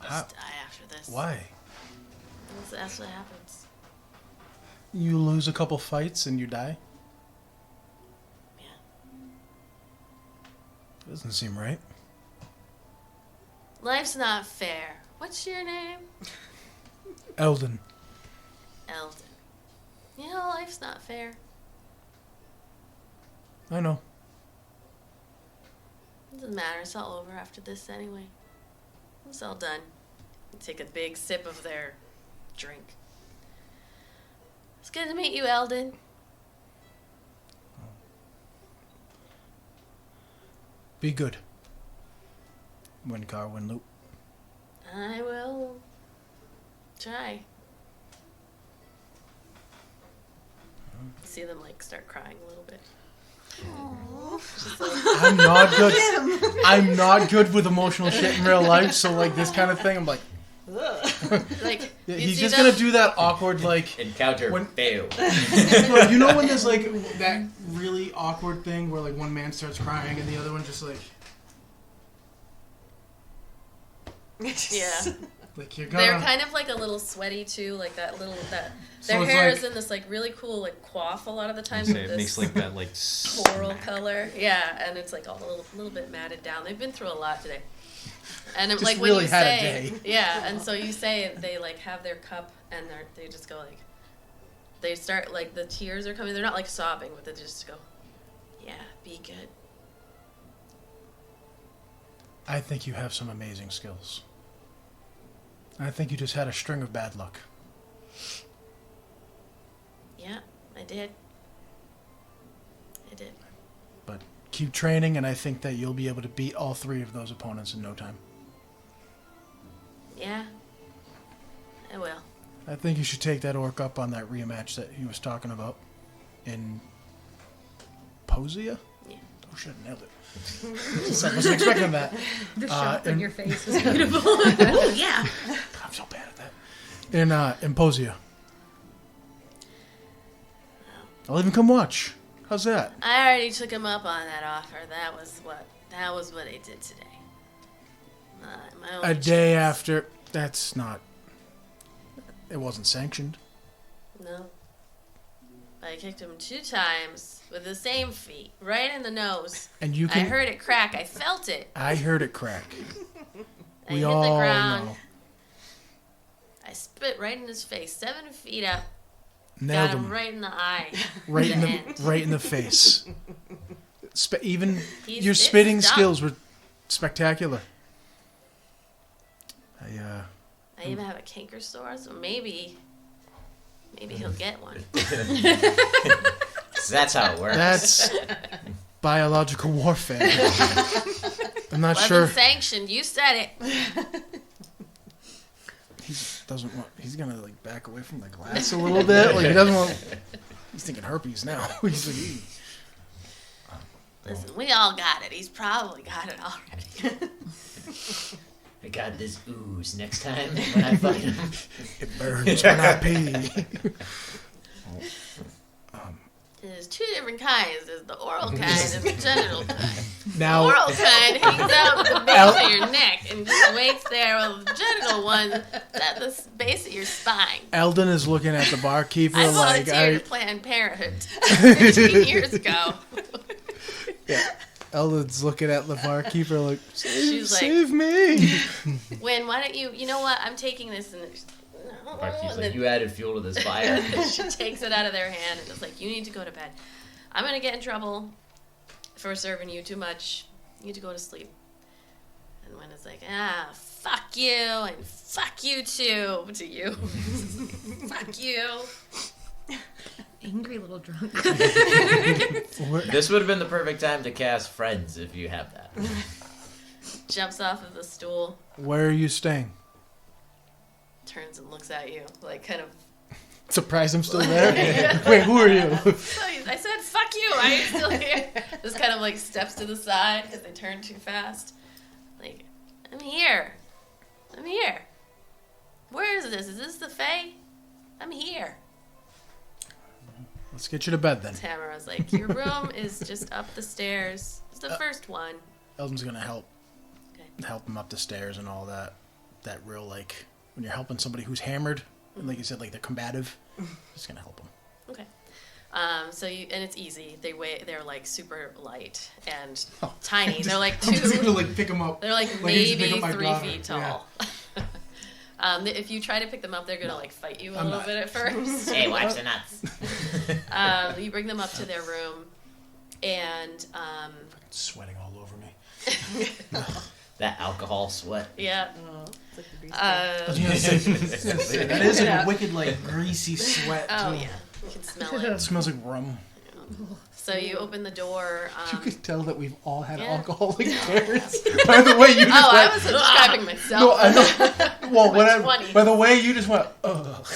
How? Just die after this. Why? That's what happens. You lose a couple fights and you die? Yeah. Doesn't seem right. Life's not fair. What's your name? Eldon. Eldon. You know, life's not fair. I know. It doesn't matter. It's all over after this anyway. It's all done. You take a big sip of their drink. It's good to meet you, Eldon. Be good. Win car, win loot. I will try. See them like start crying a little bit. I'm not good. I'm not good with emotional shit in real life, so like this kind of thing, I'm like, Like yeah, you he's see just them- gonna do that awkward like. Encounter When- failed. Like, you know when there's like that really awkward thing where like one man starts crying and the other one just like Yeah. like you're They're gonna. kind of like a little sweaty too, like that little that. So Their it's hair like- is in this like really cool like coif a lot of the time Say with it this makes like that like coral color. Yeah, and it's like all a little bit matted down. They've been through a lot today. And it, Just like when really you had a say, day. yeah, and so you say they like have their cup and they just go like, they start like the tears are coming. They're not like sobbing, but they just go, yeah, be good. I think you have some amazing skills. I think you just had a string of bad luck. Yeah, I did. I did. But keep training, and I think that you'll be able to beat all three of those opponents in no time. Yeah, I will. I think you should take that orc up on that rematch that he was talking about in Posia? Yeah. Oh shit, nailed it. I wasn't expecting that. The shock on and- your face was beautiful. Oh yeah. I'm so bad at that. In Posia. I'll even come watch. How's that? I already took him up on that offer. That was what I did today. My only A day chance. after. That's not. It wasn't sanctioned. No. I kicked him 2 times with the same feet, right in the nose. And you I can. heard it crack. I felt it. I heard it crack. I We hit all the ground. know. I spit right in his face, 7 feet up. Nailed Got him him. right in the eye. Right in And the right in the face. Even He's- your it's spitting dumb. skills were spectacular. I even have a canker sore, so maybe he'll get one. So that's how it works. That's biological warfare. I'm not Wasn't sure. sanctioned. You said it. He doesn't want. He's gonna like back away from the glass a little bit. Like he doesn't want. He's thinking herpes now. He's like, "Ew." Listen, we all got it. He's probably got it already. I got this ooze next time when I fight him. It burns when I pee. There's 2 different kinds. There's the oral kind and the genital kind. Now, Oral kind hangs out at the base of your neck and just waits there, while the genital one is at the base of your spine. Eldon is looking at the barkeeper I like, volunteered at Planned Parenthood 15 years ago. Eldon's looking at the barkeeper like, She's like, save me. Win, why don't you know what, I'm taking this and Barkeep's like, you added fuel to this fire. she takes it out of their hand and is like, you need to go to bed. I'm going to get in trouble for serving you too much. You need to go to sleep. And Win is like, fuck you and fuck you too to you. Fuck you. Angry little drunk. This would have been the perfect time to cast Friends if you have that. Jumps off of the stool, Where are you staying? turns and looks at you, like kind of. Surprise, I'm still there. Wait, who are you? I said, fuck you, are you still here? Just kind of like steps to the side because they turn too fast. Like, I'm here. I'm here. Where is this? Is this the Fae? I'm here. Let's get you to bed then. Tamara's like, your room is just up the stairs. It's the first one. Eldon's gonna help Okay. him up the stairs and all that. That real like when you're helping somebody who's hammered, and like you said, like they're combative. Just gonna help them. Okay. So you and it's easy. They're like super light and tiny. They're like I'm just gonna two. like pick them up. They're like I need to pick maybe up my 3 daughter. feet tall. If you try to pick them up, they're gonna like fight you a I'm little not. bit at first. Hey, watch the nuts. You bring them up to their room, and Fucking sweating all over me. That alcohol sweat. yeah. It's like the grease I was gonna say, that is like a wicked like greasy sweat. Oh too. yeah, you can smell It it. smells like rum. So you open the door. You could tell that we've all had yeah. alcoholic parents. By the way, you just Oh, I went. was describing myself. No, I know. Well, My whatever. 20s. By the way, you just went. Ugh.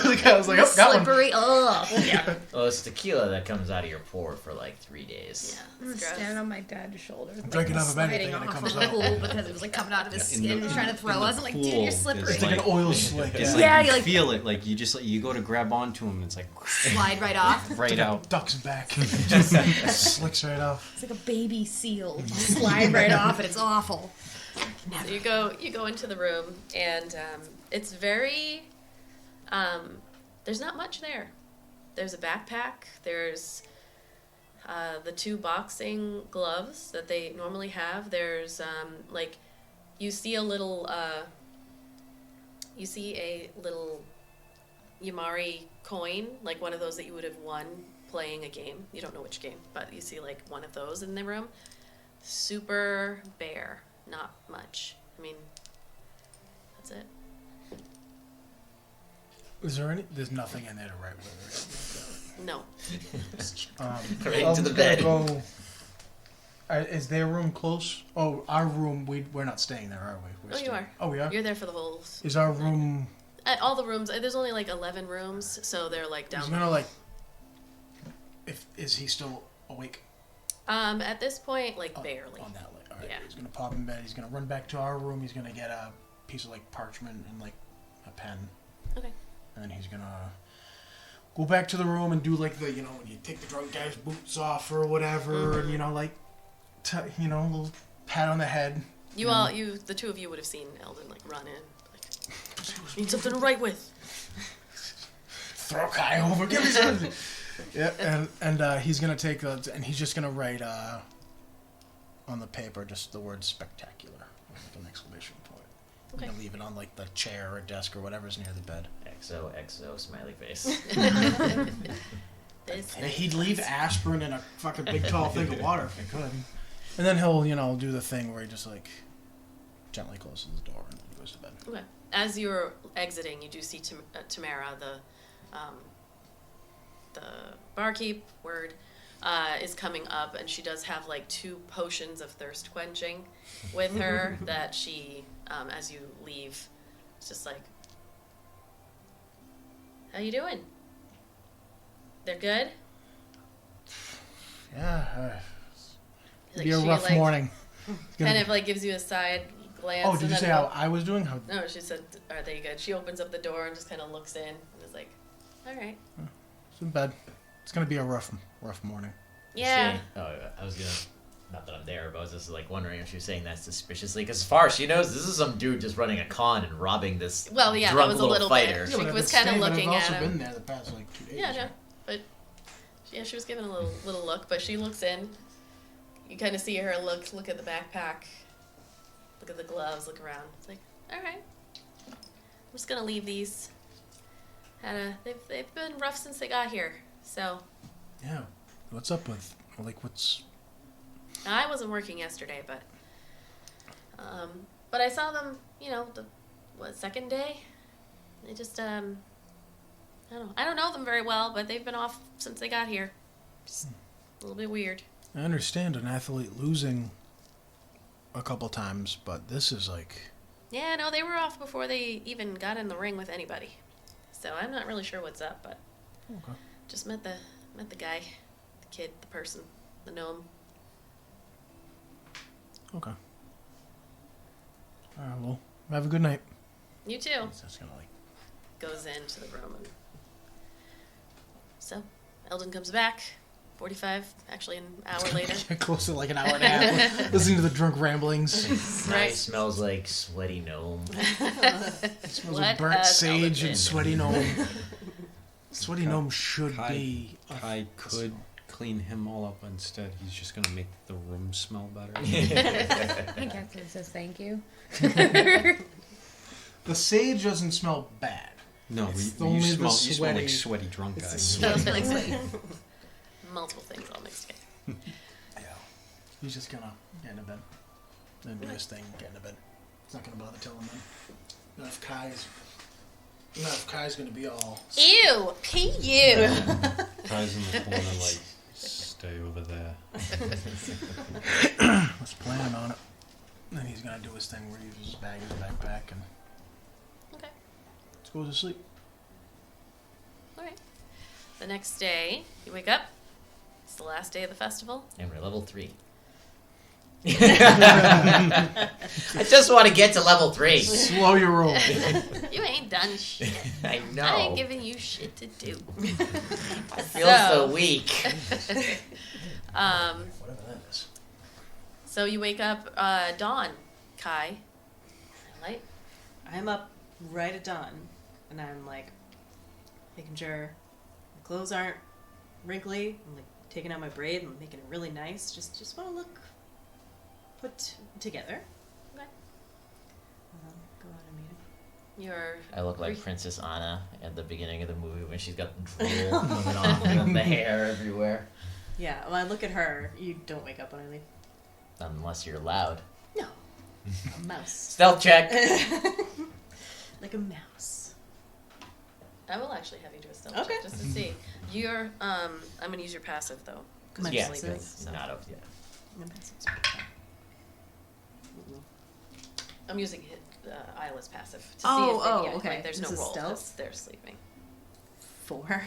Like, I was like, oh, got one. Slippery. Ugh. Yeah. Well, it's tequila that comes out of your pore for like 3 days. Yeah. It's gross. Standing on my dad's shoulder, drinking out of sliding anything and it off comes the out. pool because it was like coming out of his In skin. the- He was trying to throw in the us. I'm like, dude, pool, you're slippery. it's It's like an oil slick. It's Yeah. like Yeah, you you like- feel it. Like you go to grab onto him, and it's like Slide right off. right out. Ducks back. Just slicks right off. It's like a baby seal. Just slide right off, and it's awful. So you go into the room, and it's very. There's not much there. There's a backpack. There's the 2 boxing gloves that they normally have. There's like, you see a little Yamari coin, like one of those that you would have won playing a game. You don't know which game, but you see like one of those in the room. Super bare, not much. I mean, that's it. Is there any? There's nothing in there to write with. No. Right to the bed. Go, is their room close? Oh, our room. We're not staying there, are we? We're Oh, you staying- are. Oh, we are. You're there for the whole. Is our room? At all the rooms, there's only like 11 rooms, so they're like He's down. gonna like. Is he still awake? At this point, like barely. On that, like, all right. Yeah. He's gonna pop in bed. He's gonna run back to our room. He's gonna get a piece of like parchment and like a pen. Okay. And he's gonna go back to the room and do like the, you know, when you take the drunk guy's boots off or whatever, and you know, like, a little pat on the head. The 2 of you would have seen Eldon like run in, like, need something to write with. Throw Kai over, give me something. Yeah, and he's gonna take and he's just gonna write on the paper just the word spectacular, with an exclamation point. Okay. And leave it on like the chair or desk or whatever's near the bed. XOXO smiley face. This And he'd leave aspirin in a fucking big tall thing of water if he could. And then he'll, do the thing where he just like gently closes the door and then goes to bed. Okay. As you're exiting, you do see Tamara, the barkeep is coming up, and she does have like 2 potions of thirst quenching with her that she, as you leave, it's just like, how you doing? They're good? Yeah, Like, it'll be a she, rough like, morning. It's gonna Kind be- of like gives you a side glance. Oh, and did you then say how I was doing? How No, she said, are they good? She opens up the door and just kind of looks in and is like, all right. it's in bed. It's gonna be a rough morning. Yeah. She- I was gonna. Not that I'm there, but I was just like wondering if she was saying that suspiciously. Because as far as she knows, this is some dude just running a con and robbing this Well, yeah, that drunk was a little little fighter. bit. Yeah, She but was I've kind of been looking I've at also him. been there the past like 2 days. Yeah, no, but she was giving a little look, but she looks in. You kind of see her look at the backpack, look at the gloves, look around. It's like, all right, I'm just gonna leave these. They've been rough since they got here, so Yeah. What's up with what's? I wasn't working yesterday, but I saw them. Second day. They just I don't know them very well, but they've been off since they got here. Just a little bit weird. I understand an athlete losing a couple times, but this is like. Yeah, no, they were off before they even got in the ring with anybody. So I'm not really sure what's up, but Okay. just met the guy, the kid, the person, the gnome. Okay. All right. Well, have a good night. You too. That's gonna like. Goes into the room. So Eldon comes back. 45, actually an hour later. Close to like an hour and a half, listening to the drunk ramblings. Right. It smells like sweaty gnome. It smells What like burnt has sage Eldon and been? sweaty gnome. Sweaty gnome should Kai, be. Kai could clean him all up. Instead, he's just gonna make the room smell better. And Kethra says thank you. The sage doesn't smell bad. No, It's you only the smell like sweaty- sweaty drunk it's guys. the Smells like sweaty. Multiple things all mixed together. Yeah. He's just gonna get into bed. Then do his thing, get into bed. It's not gonna bother telling them. Not if Kai's gonna be all. Ew! P.U. Kai's in the corner, like, stay over there. Let's plan on it. Then he's gonna do his thing where he uses his bag, his backpack, and Okay. let's go to sleep. Alright. The next day, you wake up. It's the last day of the festival. And we're level 3. I just want to get to level 3. Slow your roll. You ain't done shit. I know. I ain't giving you shit to do. I feel so weak. Whatever that is. So you wake up, dawn, Kai. Light. I'm up right at dawn, and I'm like making sure my clothes aren't wrinkly. I'm like taking out my braid and making it really nice. Just want to look put together. Okay. Go out and meet him. You're. I look like Princess Anna at the beginning of the movie when she's got drool coming off and the hair everywhere. Yeah, when I look at her, you don't wake up when I leave. Unless you're loud. No. A mouse. Stealth check. Like a mouse. I will actually have you do a stealth Okay. check just to see. You're. I'm gonna use your passive though. 'Cause My you're Yeah, passive? sleeping. because So. not of yeah. I'm using Isla's passive to Oh, see if they, oh, yeah, okay. like, there's This no is roll stealth? 'cause they're sleeping. 4.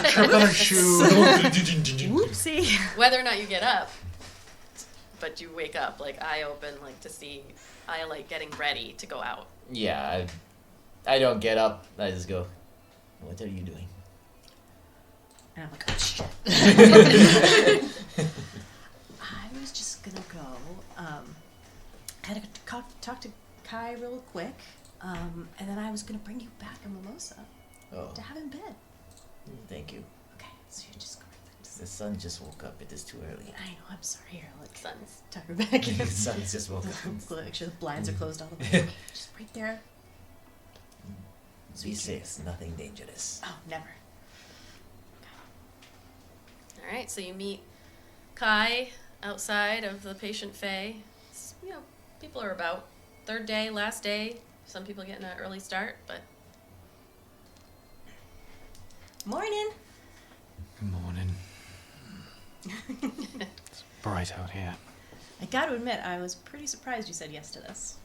Trip on her shoe. Whoopsie. Whether or not you get up, but you wake up, like eye open, like to see Iolite getting ready to go out. Yeah, I don't get up. I just go, what are you doing? And I'm like, oh shit. I was just gonna go. I had to talk to Kai real quick, and then I was gonna bring you back a mimosa Oh, to have in bed. thank you. Okay, so you just go right back. The sun just woke up. It is too early. I know. I'm sorry. Here, like Sons. tuck her back in. The sun just woke up. Make sure the blinds are closed all the way. Just right there. Be safe. Nothing dangerous. Oh, never. All right, so you meet Kai outside of the patient Fae. You know, people are about third day, last day. Some people getting an early start, but Morning. Good morning. It's bright out here. I got to admit, I was pretty surprised you said yes to this.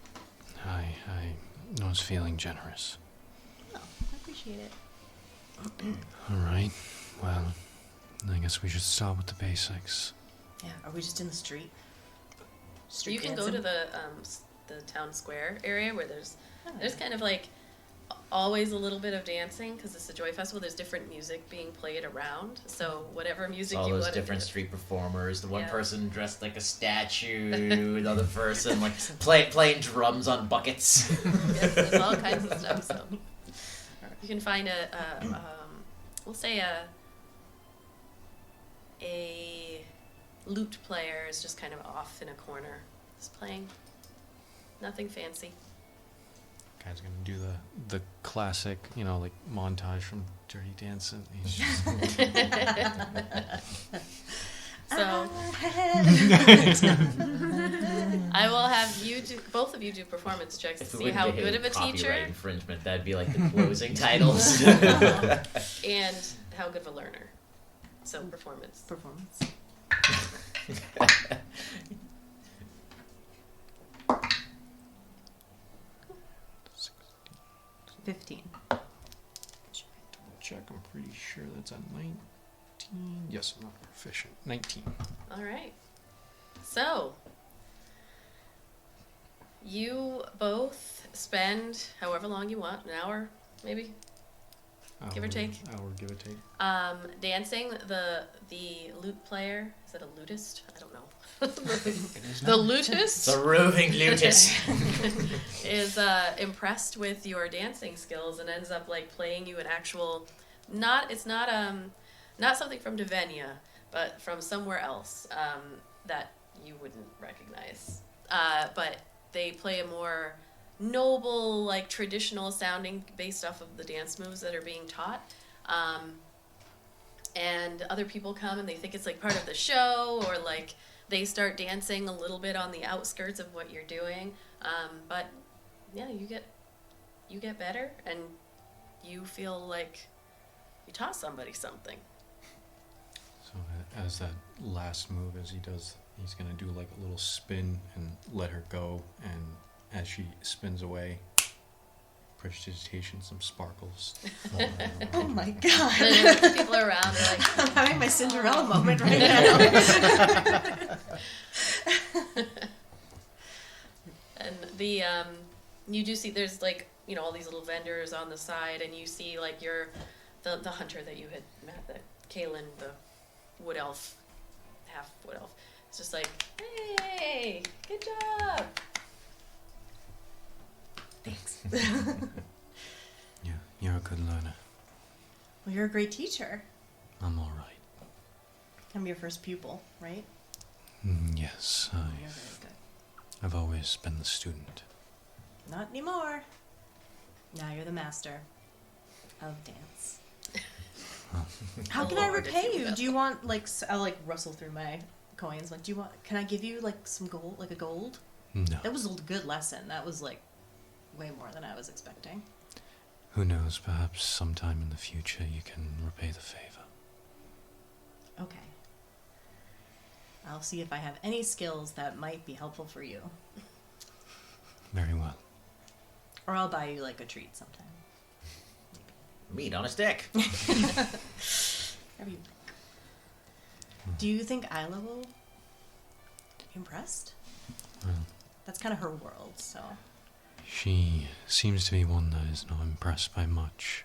I was feeling generous. Oh, I appreciate it. All right. Well, I guess we should start with the basics. Yeah, are we just in the street? you can go to the town square area where there's kind of like always a little bit of dancing because it's a joy festival. There's different music being played around, so whatever music All you those want different to do. street performers. The one Yeah. person dressed like a statue. The other person like playing drums on buckets. Yes, there's all kinds of stuff. So you can find we'll say a lute player is just kind of off in a corner, just playing. Nothing fancy. Guy's gonna do the classic, like montage from Dirty Dancing. He's just So I will have both of you do performance checks to If we see wouldn't how be good of a hitting teacher copyright infringement, that'd be like the closing titles. and how good of a learner. So performance. 15. check. I'm pretty sure that's a 19. Yes, I'm not proficient. 19. All right. So you both spend however long you want, an hour maybe. Give or take. Hour, give or take. Dancing, the lute player, is it a lutist? I don't know. It is The now. lutist The roving lutus. is impressed with your dancing skills and ends up like playing you an actual, it's not something from Devenia, but from somewhere else that you wouldn't recognize. But they play a more noble, like traditional sounding based off of the dance moves that are being taught. And other people come and they think it's like part of the show, or like they start dancing a little bit on the outskirts of what you're doing. But yeah, you get better and you feel like you taught somebody something. So as that last move, as he does, he's gonna do like a little spin and let her go, and as she spins away, prestidigitation, some sparkles fall down. Oh my god. And people around are like, I'm having my Cinderella moment right now. and the you do see there's like, you know, all these little vendors on the side, and you see like the hunter that you had met, that Kaelin, the wood elf, half wood elf. It's just like, hey, good job. Thanks. Yeah, you're a good learner. Well, you're a great teacher. I'm all right. I'm your first pupil, right? Yes, You're very good. I've always been the student. Not anymore. Now you're the master of dance. How can I Lord, if repay you you? will. Do you want like I'll like rustle through my coins. Like, can I give you like some gold, like a gold? No. That was a good lesson. That was like way more than I was expecting. Who knows, perhaps sometime in the future you can repay the favor. Okay. I'll see if I have any skills that might be helpful for you. Very well. Or I'll buy you like a treat sometime. Meat on a stick. Whatever you like. Do you think Ayla will be impressed? Well, That's kind of her world, so. she seems to be one that is not impressed by much.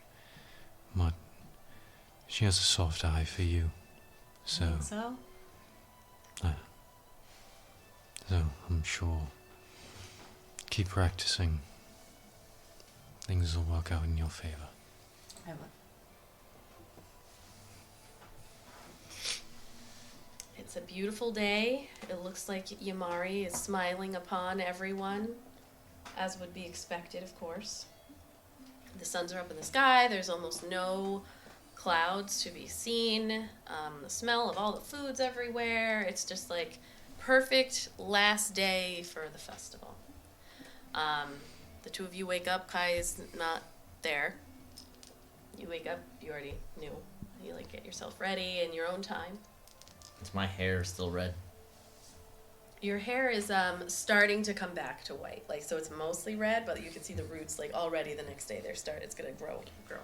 But she has a soft eye for you. So, Think so? so I'm sure. Keep practicing. Things will work out in your favor. I will. It's a beautiful day. It looks like Yamari is smiling upon everyone, as would be expected, of course. The suns are up in the sky. There's almost no clouds to be seen. The smell of all the foods everywhere. It's just like perfect last day for the festival. The two of you wake up. Kai is not there. You wake up. You already knew. You like get yourself ready in your own time. Is my hair still red? Your hair is starting to come back to white, like, so it's mostly red, but you can see the roots like already the next day it's gonna grow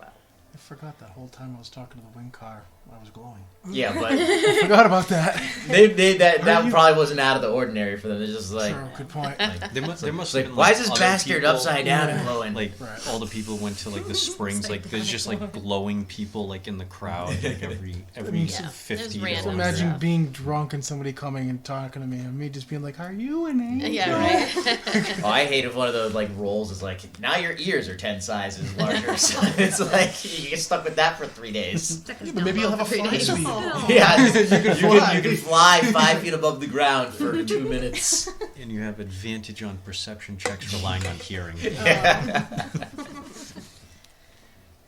out. I forgot that whole time I was talking to the wind car, I was glowing. Yeah, but I forgot about that. that probably wasn't out of the ordinary for them. It's just like, Sure, good point. There must like, have been, why is this other bastard people- upside down and glowing? Like Right. all the people went to like the springs. Like there's just like glowing people like in the crowd. Like every mean, Yeah, 50 there's to random So 100. imagine stuff. being drunk and somebody coming and talking to me, and me just being like, "Are you an angel?" Yeah, right. Oh, I hate if one of those like rolls is like, now your ears are 10 sizes larger. So it's like you get stuck with that for 3 days. Yeah, but maybe you'll have a fly sweep. Yeah, fly. you can fly 5 feet above the ground for 2 minutes. And you have advantage on perception checks relying on hearing.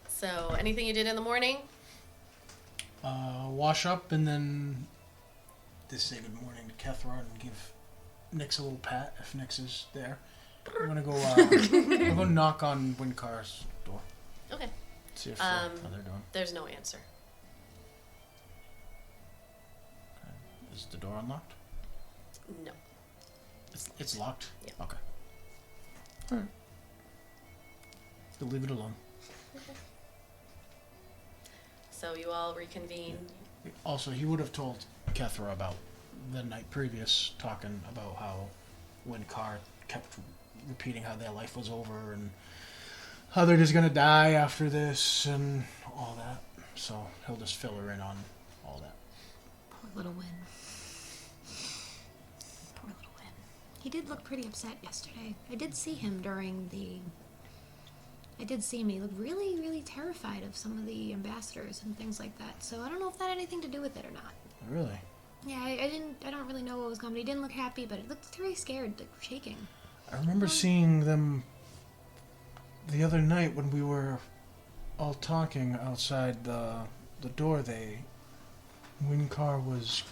So, anything you did in the morning? Wash up and then just say good morning to Kethra and give Nyx a little pat if Nyx is there. I'm gonna go. I'm gonna knock on Windcar's door. Okay. See if Um, how they're doing. There's no answer. Is the door unlocked? No. It's locked. Yeah. Okay. All right. You'll leave it alone. So you all reconvene. Also, he would have told Kethra about the night previous, talking about how Windcar kept repeating how their life was over and how they're just gonna die after this and all that. So he'll just fill her in on all that. Poor little Win. Poor little Win. He did look pretty upset yesterday. I did see him he looked really, really terrified of some of the ambassadors and things like that. So I don't know if that had anything to do with it or not. Really? Yeah, I don't really know what was going on. He didn't look happy, but he looked very scared, like shaking. I remember seeing them the other night when we were all talking outside the door. Winkar was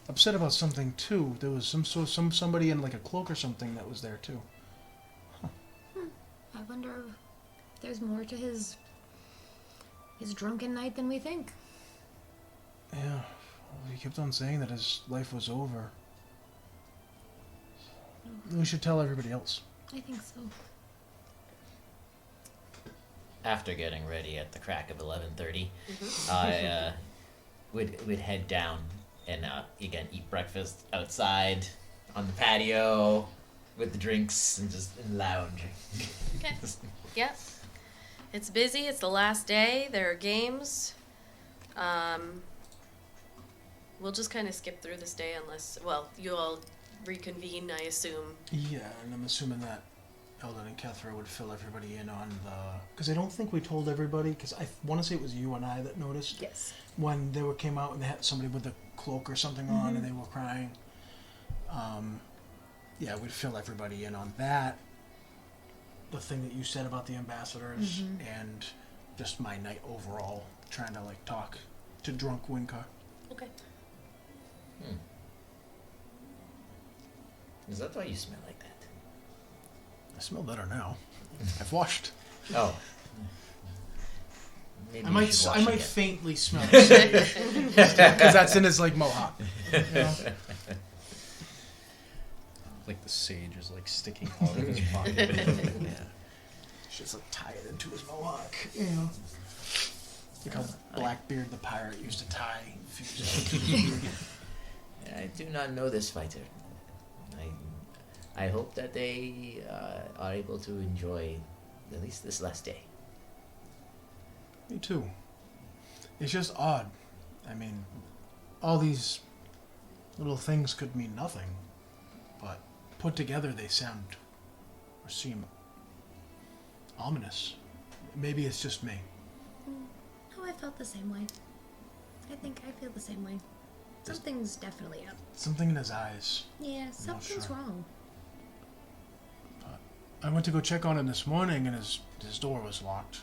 upset about something too. There was somebody in like a cloak or something that was there too. I wonder if there's more to his drunken night than we think. Yeah, well, he kept on saying that his life was over. We should tell everybody else. I think so. After getting ready at the crack of 11:30, I would head down and again eat breakfast outside on the patio with the drinks and just lounge. Okay. Yep. It's busy. It's the last day. There are games. We'll just kind of skip through this day unless, well, you all reconvene, I assume. Yeah, and I'm assuming that Eldon and Kethra would fill everybody in on because I don't think we told everybody, because I want to say it was you and I that noticed. Yes. When they came out and they had somebody with a cloak or something on and they were crying. Yeah, we'd fill everybody in on that. The thing that you said about the ambassadors and just my night overall, trying to like talk to drunk Winkar. Okay. Is that why you smell like that? I smell better now. I've washed. Oh. Maybe I you might should wash again. faintly smell it because that's in his like mohawk. You know? Like the sage is like sticking out of his pocket. Yeah. Just like tie it into his mohawk. You know? Like how Blackbeard the pirate used to tie. I do not know this fighter. I hope that they are able to enjoy at least this last day. Me too. It's just odd. I mean, all these little things could mean nothing, but put together they sound or seem ominous. Maybe it's just me. Oh, I felt the same way. I think I feel the same way. Something's definitely up. Something in his eyes. Yeah, something's sure. wrong. I went to go check on him this morning, and his door was locked.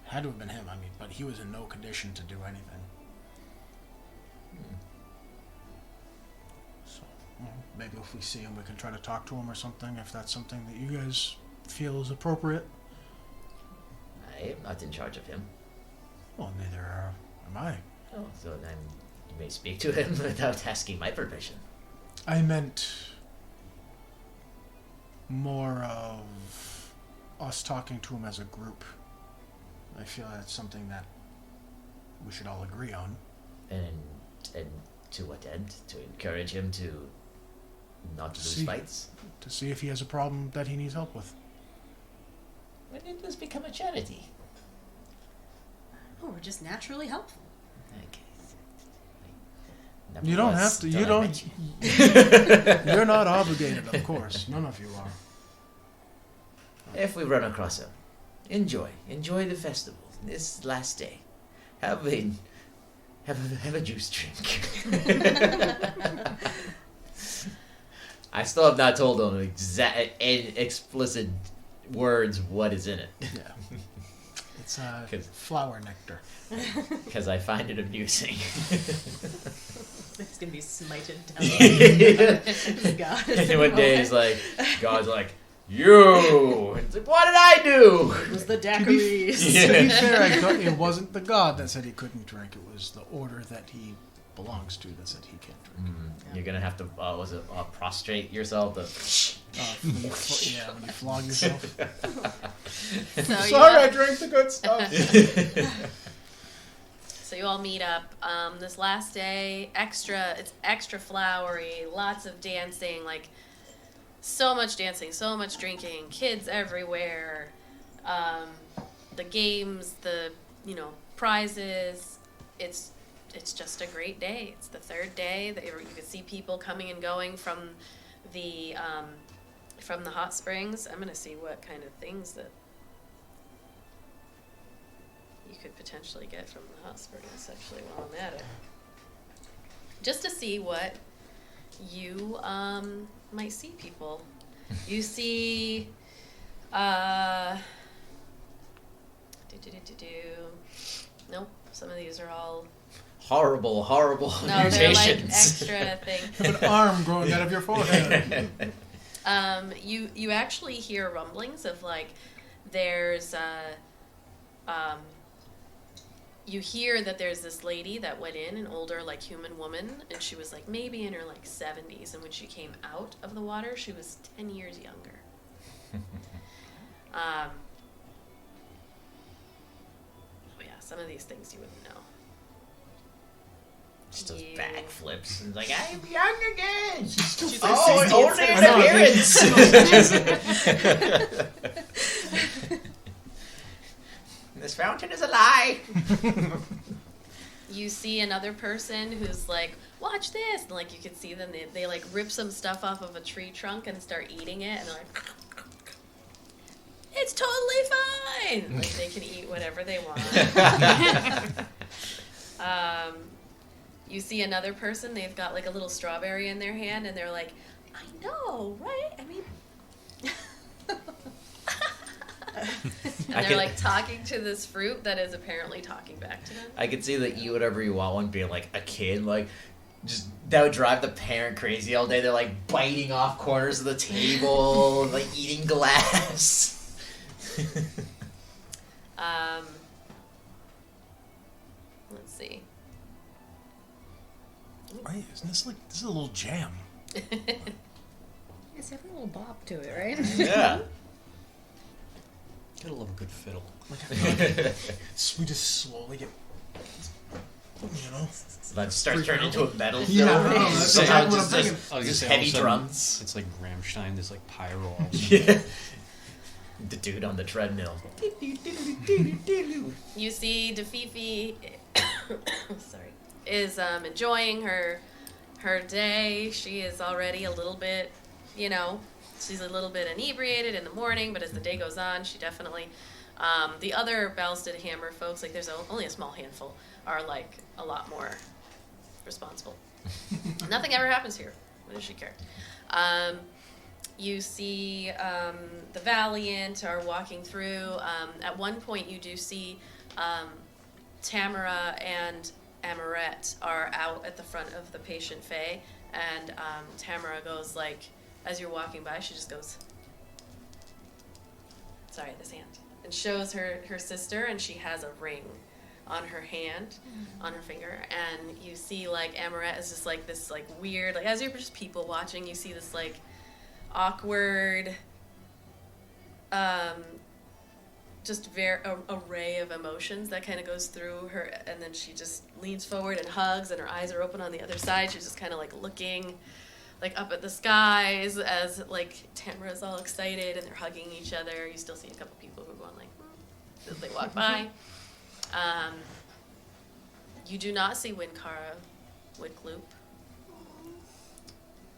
Had to have been him, I mean, but he was in no condition to do anything. So, maybe if we see him, we can try to talk to him or something, if that's something that you guys feel is appropriate. I am not in charge of him. Well, neither am I. Oh, so then you may speak to him without asking my permission. I meant more of us talking to him as a group. I feel that's something that we should all agree on. And to what end? To encourage him to not lose See. fights? To see if he has a problem that he needs help with. When did this become a charity? Oh, we're just naturally helpful. Okay. You don't have to. You don't. You're not obligated, of course. None of you are. If we run across him, enjoy the festival. This last day, have a juice drink. I still have not told him in explicit words what is in it. Yeah. It's flower nectar. Because I find it amusing. It's gonna be smited down. God. And one day he's like, God's like, you! And it's like, what did I do? It was the To daiquiris. be fair, I thought it wasn't the god that said he couldn't drink. It was the order that he belongs to that said he can't drink. You're gonna have to, prostrate yourself? When you flog yourself. So Sorry, I drank the good stuff. So you all meet up. This last day, it's extra flowery, lots of dancing, like so much dancing, so much drinking, kids everywhere. the games, the prizes. It's just a great day. It's the third day that you can see people coming and going from the hot springs. I'm gonna see what kind of things that you could potentially get from the hot springs actually while I'm at it. Just to see what you might see people. You see nope, some of these are all Horrible no, they're like mutations. extra thing. Have an arm growing out of your forehead. You actually hear rumblings of like there's you hear that there's this lady that went in, an older like human woman, and she was like maybe in her like 70s, and when she came out of the water she was 10 years younger. Oh yeah, some of these things you wouldn't know. Just does You- backflips. And like, I'm young again. She's Oh, like only 60. in I know, appearance. This fountain is a lie. You see another person who's like, watch this, and like you can see them, they like rip some stuff off of a tree trunk and start eating it, and they're like, it's totally fine. Like they can eat whatever they want. You see another person, they've got like a little strawberry in their hand, and they're like, I know, right? I mean, and they're like talking to this fruit that is apparently talking back to them. I could see the eat whatever you want one being like a kid, like just that would drive the parent crazy all day. They're like biting off corners of the table, like eating glass. Let's see. Right, isn't this like this is a little jam? It's got a little bop to it, right? Yeah. Gotta love a good fiddle. Like I feel like we just slowly get, That starts turning into a metal Yeah, fiddle. I know, that's Somehow exactly what I'm just thinking. I was just gonna say, all heavy of a sudden, drums. It's like Rammstein, there's like pyro. all Yeah. The dude on the treadmill. You see Defifi sorry, is enjoying her day. She is already a little bit, she's a little bit inebriated in the morning, but as the day goes on, she definitely, the other Balsted Hammer folks, like there's only a small handful, are like a lot more responsible. Nothing ever happens here. What does she care? You see the Valiant are walking through. At one point, you do see Tamara and Amoret are out at the front of the patient Fae, and Tamara goes like, as you're walking by, she just goes, sorry, this hand, and shows her sister, and she has a ring on her hand, on her finger, and you see like Amoret is just like this like weird, like as you're just people watching, you see this like awkward, just array of emotions that kind of goes through her, and then she just leans forward and hugs, and her eyes are open on the other side. She's just kind of like looking like up at the skies as like Tamara's all excited and they're hugging each other. You still see a couple people who are going like as they walk by. You do not see Winkara, Wickloop.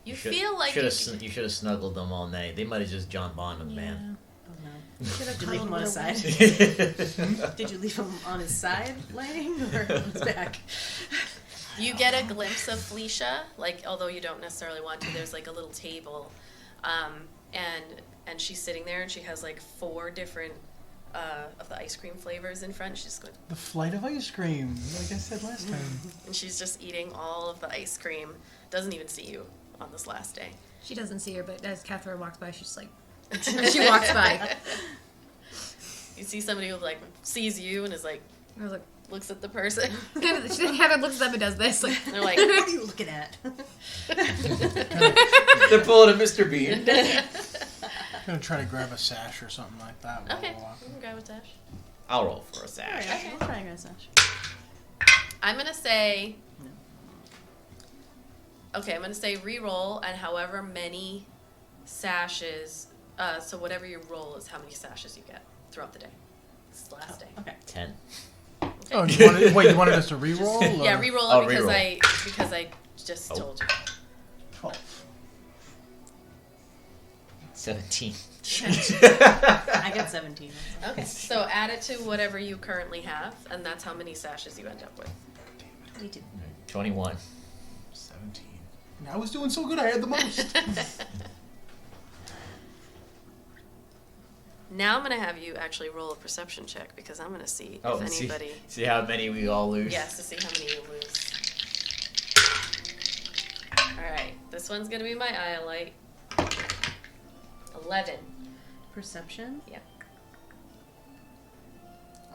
You feel like you should have snuggled them all night. They might have just John Bonded, man. Oh no. Did you leave him on his side? Did you leave him on his side laying or on his back? You get a glimpse of Felicia, like although you don't necessarily want to. There's like a little table, and she's sitting there, and she has like 4 different of the ice cream flavors in front. She's going, The flight of ice cream, like I said last time. and she's just eating all of the ice cream. Doesn't even see you on this last day. She doesn't see her, but as Kethra walks by, she's like, she walks by. You see somebody who like sees you and is like, I was like, looks at the person. she Kethra looks at them and does this. Like, They're like, What are you looking at? They're pulling a Mr. Bean. I'm gonna try to grab a sash or something like that. While okay, we're walking. you can grab a dash. I'll roll for a sash. Okay, we'll try and sash. I'm gonna say. Okay, I'm gonna say re-roll, and however many sashes. So whatever your roll is, how many sashes you get throughout the day. It's the last day. Okay. 10. Oh, you wanted us to re-roll? Or? Yeah, re-roll Oh, it because reroll. because I just told you. 12. 17. I got 17. Okay, so add it to whatever you currently have, and that's how many sashes you end up with. 22. 21. 17. And I was doing so good, I had the most. Now I'm gonna have you actually roll a perception check because I'm gonna see Oh, if anybody. see how many we all lose? Yes, to see how many you lose. Alright, this one's gonna be my Iolite. 11. Perception? Yeah.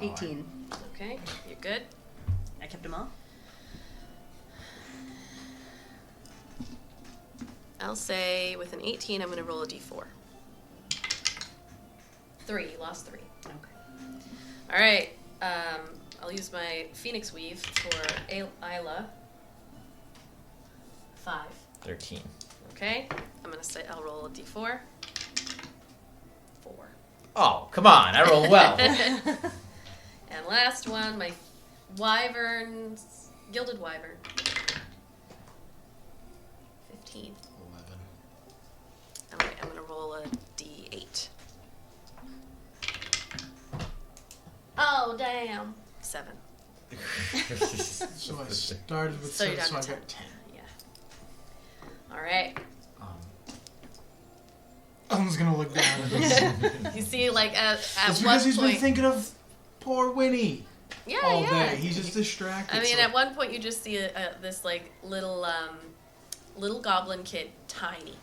18. Okay, you're good. I kept them all? I'll say with an 18, I'm gonna roll a d4. 3, you lost 3. Okay. Alright, I'll use my Phoenix Weave for Ayla. 5. 13. Okay, I'm gonna say I'll roll a d4. 4. Oh, come on. I roll well. And last one, my Wyverns, Gilded Wyvern. 15. 11. Alright, I'm gonna roll a d8. Oh, damn. 7. So I started with So you're 7, down so I to got 10. 10. Yeah. Alright. Elton's gonna look down at this. You see, like, at It's one because he's been point... thinking of poor Winnie Yeah, all yeah. day. He's just distracted. I mean, so- at one point you just see this, like, little goblin kid, tiny.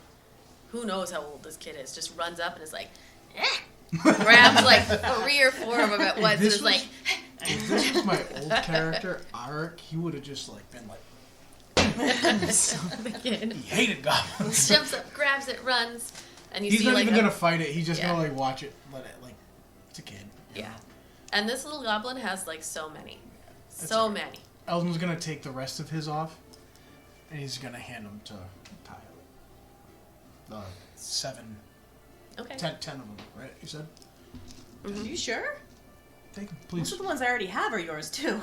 Who knows how old this kid is, just runs up and is like, eh! Grabs, like, 3 or 4 of them at once and this is was- like... If this was my old character, Arik, he would have just, like, been like, the kid he hated goblins. jumps up, grabs it, runs, and you He's see, not like, even gonna fight it. He's just Yeah. gonna, like, watch it, let it, like, it's a kid. Yeah. And this little goblin has, like, so many. That's So okay. many. Eldon's gonna take the rest of his off, and he's gonna hand them to Tyler. 7, Okay. 10 of them, right? You said? Are you sure? Take them, Most please. of the ones I already have are yours, too.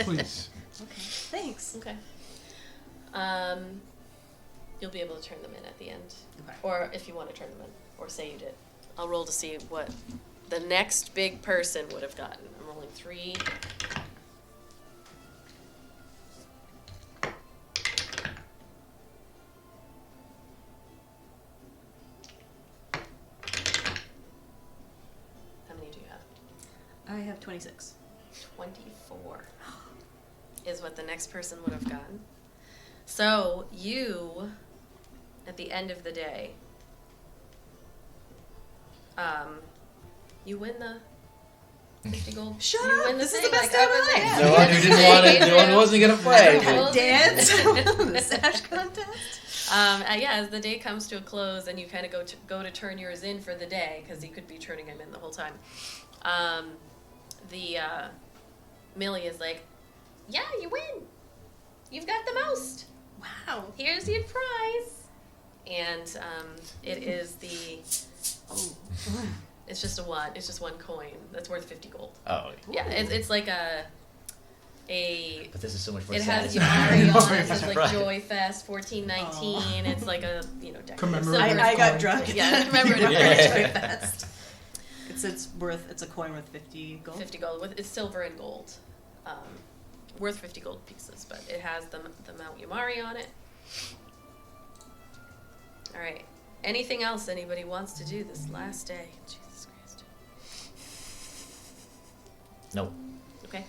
Please. Okay. Thanks. Okay. You'll be able to turn them in at the end. Okay. Or if you want to turn them in. Or say you did. I'll roll to see what the next big person would have gotten. I'm rolling 3. How many do you have? I have 26. 24 is what the next person would have gotten. So you, at the end of the day, you win the 50 gold. Shut you up! Win the This is thing, the best like, time up of in my there. life. No one who didn't want it. No one wasn't gonna play. Have a dance. The sash contest. Yeah, as the day comes to a close and you kind of go to turn yours in for the day, because you could be turning them in the whole time, the Millie is like, yeah, you win. You've got the most. Wow. Here's your prize. And it is the, it's just one coin that's worth 50 gold. Oh, Yeah, it's like a but this is so much more it has satisfying. Yamari on it. It's like Right. Joy Fest 1419. It's like a decorative Commemorative silver I got coin. drunk. Yeah, commemorative Yeah. Joy Fest. It's a coin worth 50 gold. 50 gold with it's silver and gold, worth 50 gold pieces, but it has the Mount Yamari on it. All right. Anything else anybody wants to do this last day? Jesus Christ. Nope. Okay.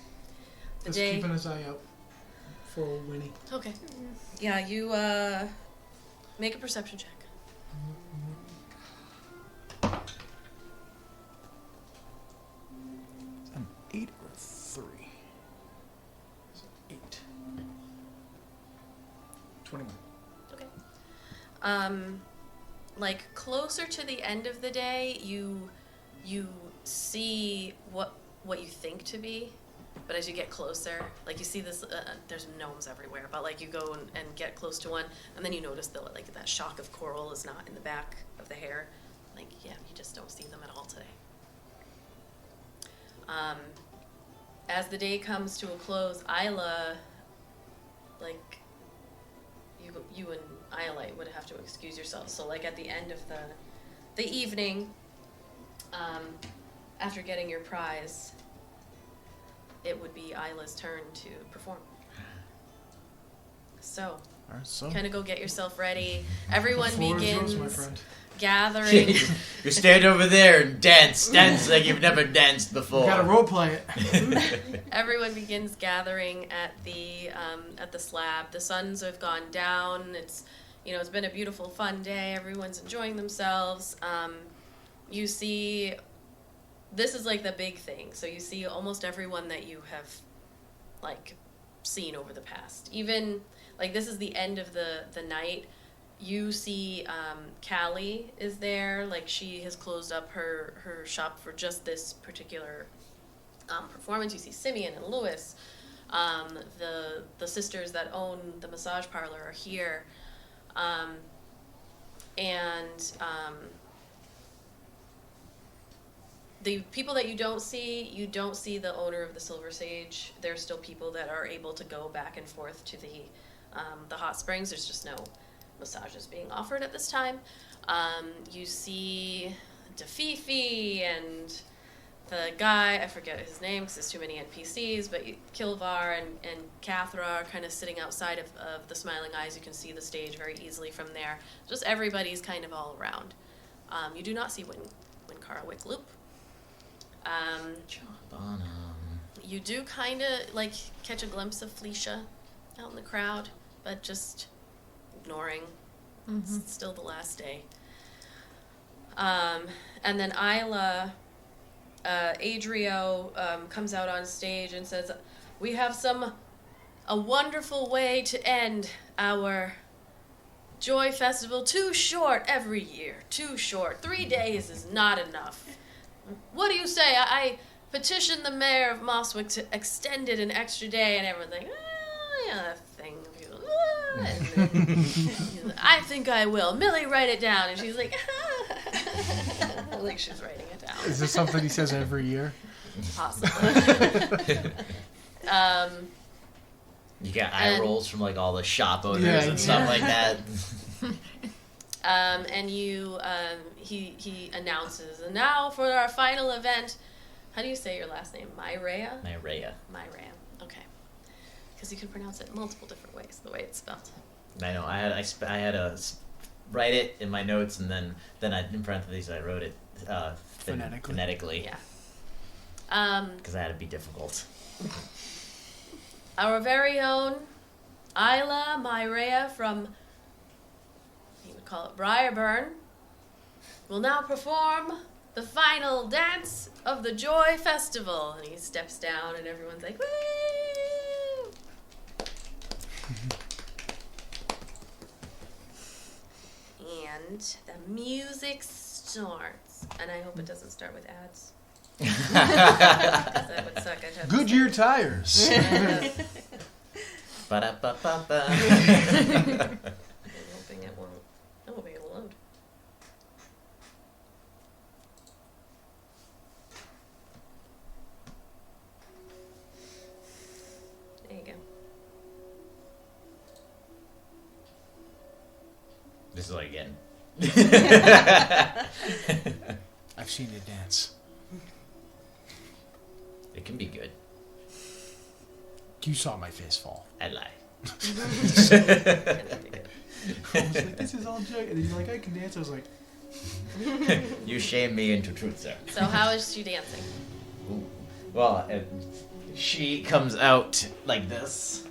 The Just day. keeping his eye out for old Winnie. Okay. Yeah, you make a perception check. An 8 or 3? 8. 21. Okay. Like closer to the end of the day, you see what you think to be, but as you get closer, like you see this, there's gnomes everywhere, but like you go and get close to one, and then you notice that like that shock of coral is not in the back of the hair. Like, yeah, you just don't see them at all today. As the day comes to a close, Ayla, you and Iolite would have to excuse yourselves. So, at the end of the evening, after getting your prize, it would be Ayla's turn to perform. So, kind of go get yourself ready. Everyone begins my friend. gathering. You stand over there and dance like you've never danced before. You gotta roleplay it. Everyone begins gathering at the slab. The suns have gone down. It's been a beautiful, fun day. Everyone's enjoying themselves. You see, this is the big thing. So you see almost everyone that you have seen over the past. Even this is the end of the night. You see Callie is there. She has closed up her shop for just this particular performance. You see Simeon and Lewis. The sisters that own the massage parlor are here. The people that you don't see the owner of the Silver Sage. There's still people that are able to go back and forth to the hot springs. There's just no massages being offered at this time. You see Defifi and the guy, I forget his name because there's too many NPCs, but Kilvar and Kethra are kind of sitting outside of the Smiling Eyes. You can see the stage very easily from there. Just everybody's kind of all around. You do not see Winkara Wickloop. You do kind of catch a glimpse of Felicia out in the crowd, but just ignoring. It's still the last day. And then Ayla, Adrio comes out on stage and says, "We have a wonderful way to end our Joy Festival. Too short every year. Too short. 3 days is not enough. What do you say? I petitioned the mayor of Mosswick to extend it an extra day," and everyone's like, "Yeah, that thing." And I think I will. Millie, write it down. And she's like, she's writing it down. Is this something he says every year? Possibly. You get eye rolls from all the shop owners and stuff like that. And he announces, and now for our final event. How do you say your last name? Myrea? Myrea. Okay. Because you can pronounce it multiple different ways, the way it's spelled. I know. I had to write it in my notes, and then in parentheses I wrote it phonetically. Yeah. Because I had to be difficult. Our very own Ayla Myrea from, you would call it Briarburn, will now perform the final dance of the Joy Festival. And he steps down, and everyone's like, "Woo!" And the music starts. And I hope it doesn't start with ads. Because that would suck. I'd have Goodyear tires. Ba-da-ba-ba-ba. I'm hoping it won't. I'm hoping it'll load. There you go. This is again. I've seen you dance. It can be good. You saw my face fall. I lie. I was like, this is all joke. And he's like, I can dance. I was like, You shame me into truth, sir. So how is she dancing? Ooh. Well, she comes out like this.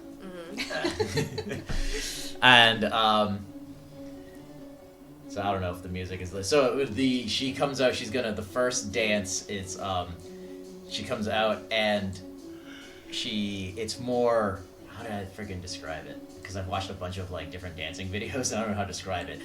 And, so I don't know if the music is this. So she comes out, the first dance is, she comes out and it's more, how do I freaking describe it? Because I've watched a bunch of different dancing videos and I don't know how to describe it.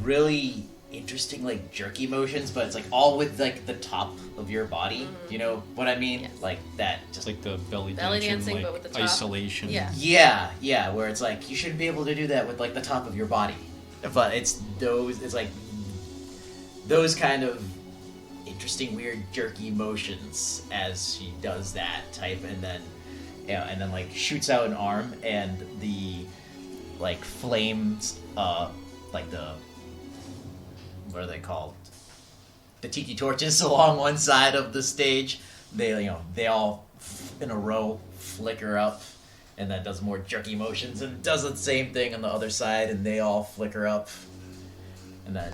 Really interesting jerky motions, but it's all with the top of your body. You know what I mean? Yes. That Just the belly dancing, but with the top. isolation. Yeah. Yeah, where it's you shouldn't be able to do that with the top of your body. But it's those kind of interesting, weird, jerky motions as she does that type, and then like shoots out an arm, and the like flames, like the what are they called? The tiki torches along one side of the stage. They all in a row flicker up, and that does more jerky motions, and does the same thing on the other side, and they all flicker up, and then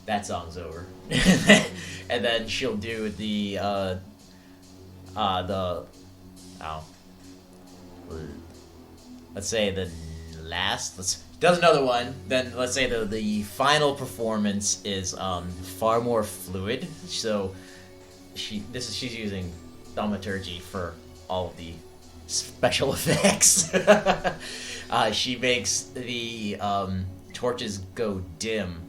that song's over. And then she'll do let's say the last, does another one, then let's say the final performance is far more fluid. So she's using thaumaturgy for all of the special effects. She makes the torches go dim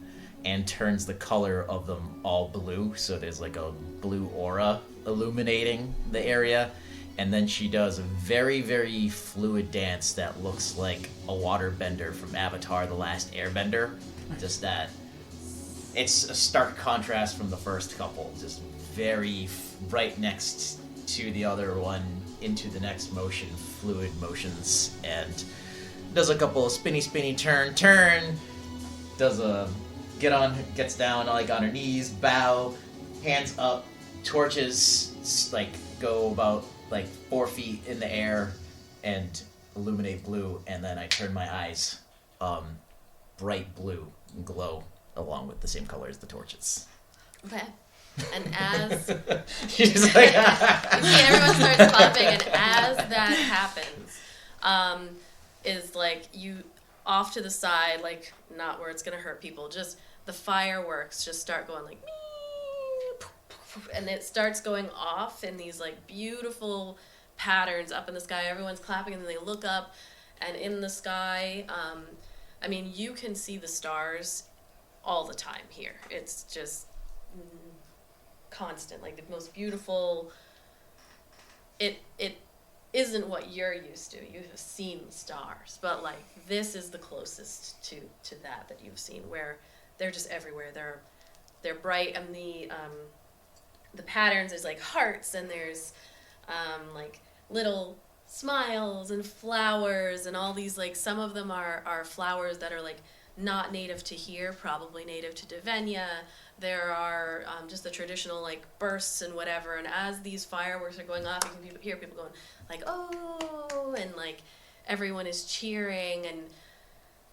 and turns the color of them all blue, so there's like a blue aura illuminating the area. And then she does a very, very fluid dance that looks like a waterbender from Avatar: The Last Airbender. Just that. It's a stark contrast from the first couple. Just very right next to the other one, into the next motion, fluid motions. And does a couple of spinny, turn. Does a gets down like on her knees, bow, hands up, torches like go about like 4 feet in the air and illuminate blue, and then I turn my eyes bright blue and glow along with the same color as the torches. Okay. And as She's like, everyone starts clapping, and as that happens, is like you off to the side, like not where it's gonna hurt people, just the fireworks just start going like, and it starts going off in these like beautiful patterns up in the sky. Everyone's clapping, and then they look up, and in the sky, I mean, you can see the stars all the time here. It's just constant, like the most beautiful. It isn't what you're used to. You have seen the stars, but like this is the closest to that you've seen, where they're just everywhere. They're bright, and the patterns, there's like hearts, and there's like little smiles and flowers, and all these, like, some of them are flowers that are like not native to here, probably native to Devenia. There are just the traditional like bursts and whatever, and as these fireworks are going off, you can hear people going like, oh, and like everyone is cheering, and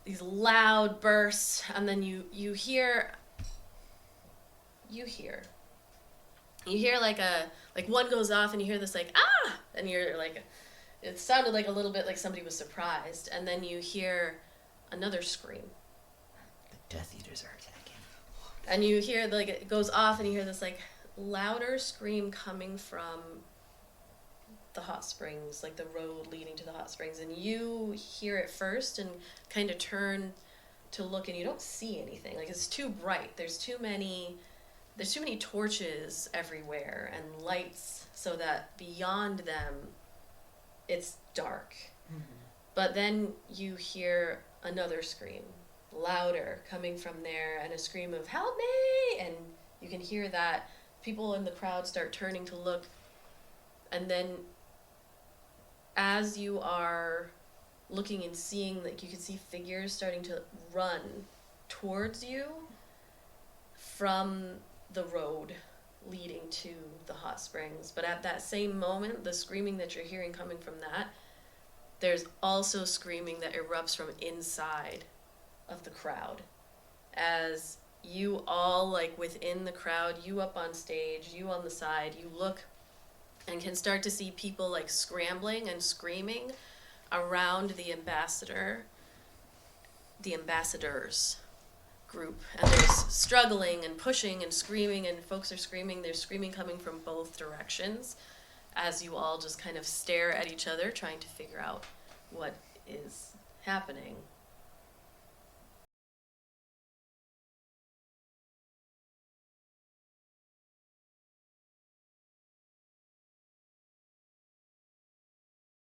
these loud bursts, and then you hear like one goes off, and you hear this like, ah, and you're like, it sounded like a little bit like somebody was surprised, and then you hear another scream. The Death Eaters are attacking. And you hear, like, it goes off, and you hear this, like, louder scream coming from the hot springs, like the road leading to the hot springs, and you hear it first and kind of turn to look, and you don't see anything. Like, it's too bright. There's too many torches everywhere and lights, so that beyond them, it's dark. Mm-hmm. But then you hear another scream, louder, coming from there, and a scream of help me, and you can hear that. People in the crowd start turning to look, and then as you are looking and seeing, like, you can see figures starting to run towards you from the road leading to the hot springs. But at that same moment, the screaming that you're hearing coming from that, there's also screaming that erupts from inside of the crowd, as you all, like, within the crowd, you up on stage, you on the side, you look and can start to see people, like, scrambling and screaming around the ambassadors group, and there's struggling and pushing and screaming, and folks are screaming. There's screaming coming from both directions as you all just kind of stare at each other, trying to figure out what is happening.